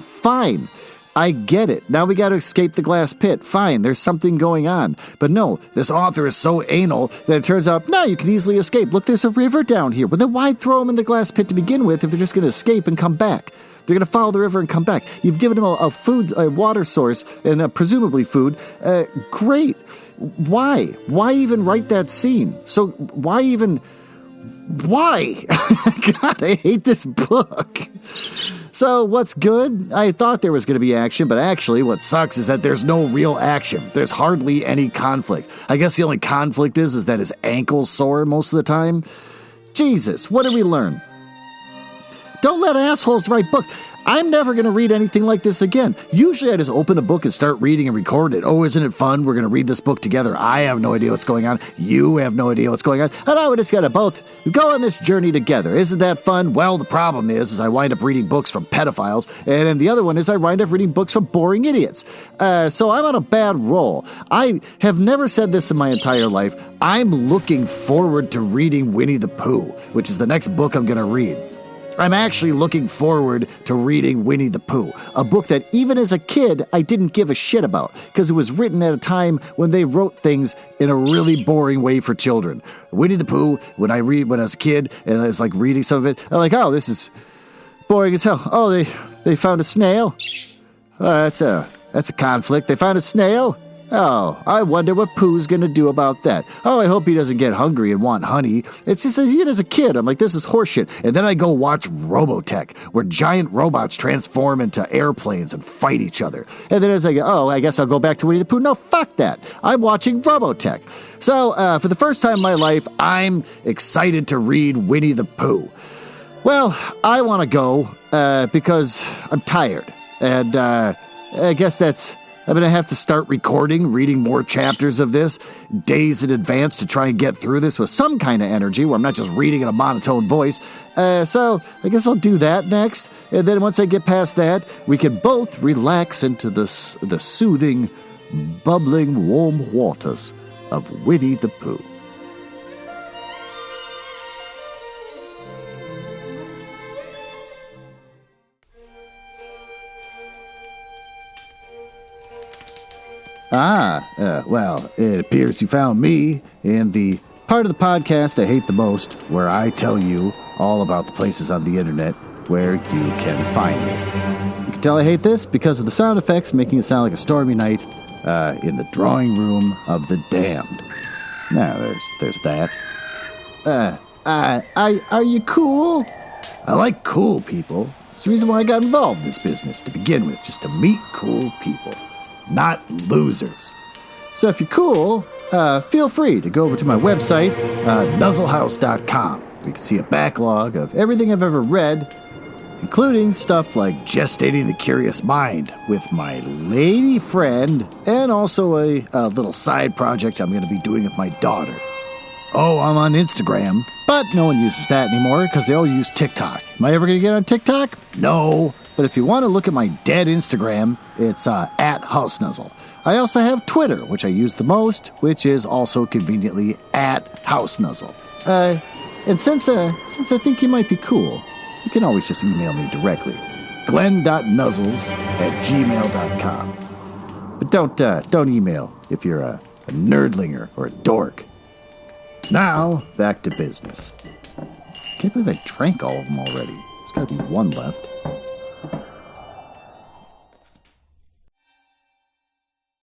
fine. I get it. Now we got to escape the glass pit. Fine, there's something going on. But no, this author is so anal that it turns out, no, you can easily escape. Look, there's a river down here. Well, then why throw them in the glass pit to begin with if they're just going to escape and come back? They're going to follow the river and come back. You've given them a water source and presumably food. Great. Why? Why even write that scene? So why? God, I hate this book. So what's good? I thought there was going to be action, but actually what sucks is that there's no real action. There's hardly any conflict. I guess the only conflict is that his ankle's sore most of the time. Jesus, what did we learn? Don't let assholes write books. I'm never going to read anything like this again. Usually I just open a book and start reading and record it. Oh, isn't it fun? We're going to read this book together. I have no idea what's going on. You have no idea what's going on. And I would just got to both go on this journey together. Isn't that fun? Well, the problem is I wind up reading books from pedophiles. And then the other one is I wind up reading books from boring idiots. So I'm on a bad roll. I have never said this in my entire life. I'm looking forward to reading Winnie the Pooh, which is the next book I'm going to read. I'm actually looking forward to reading Winnie the Pooh, a book that even as a kid I didn't give a shit about because it was written at a time when they wrote things in a really boring way for children. Winnie the Pooh, when I was a kid and I was like reading some of it, I'm like, oh, this is boring as hell. Oh, they found a snail. That's a conflict. They found a snail. Oh, I wonder what Pooh's going to do about that. Oh, I hope he doesn't get hungry and want honey. It's just even as a kid, I'm like, this is horseshit. And then I go watch Robotech, where giant robots transform into airplanes and fight each other. And then as I go, oh, I guess I'll go back to Winnie the Pooh. No, fuck that. I'm watching Robotech. So, for the first time in my life, I'm excited to read Winnie the Pooh. Well, I want to go because I'm tired. And I guess I'm going to have to start reading more chapters of this days in advance to try and get through this with some kind of energy where I'm not just reading in a monotone voice. So I guess I'll do that next. And then once I get past that, we can both relax into the soothing, bubbling, warm waters of Winnie the Pooh. Well, it appears you found me in the part of the podcast I hate the most, where I tell you all about the places on the internet where you can find me. You can tell I hate this because of the sound effects making it sound like a stormy night in the drawing room of the damned. Now, there's that. Are you cool? I like cool people. It's the reason why I got involved in this business to begin with, just to meet cool people, not losers. So if you're cool, feel free to go over to my website, nuzzlehouse.com. You can see a backlog of everything I've ever read, including stuff like Gestating the Curious Mind with my lady friend, and also a little side project I'm going to be doing with my daughter. Oh, I'm on Instagram, but no one uses that anymore because they all use TikTok. Am I ever going to get on TikTok? No. But if you want to look at my dead Instagram, it's at HouseNuzzle. I also have Twitter, which I use the most, which is also conveniently at HouseNuzzle. And since I think you might be cool, you can always just email me directly. glenn.nuzzles@gmail.com. But don't email if you're a nerdlinger or a dork. Now, back to business. Can't believe I drank all of them already. There's got to be one left.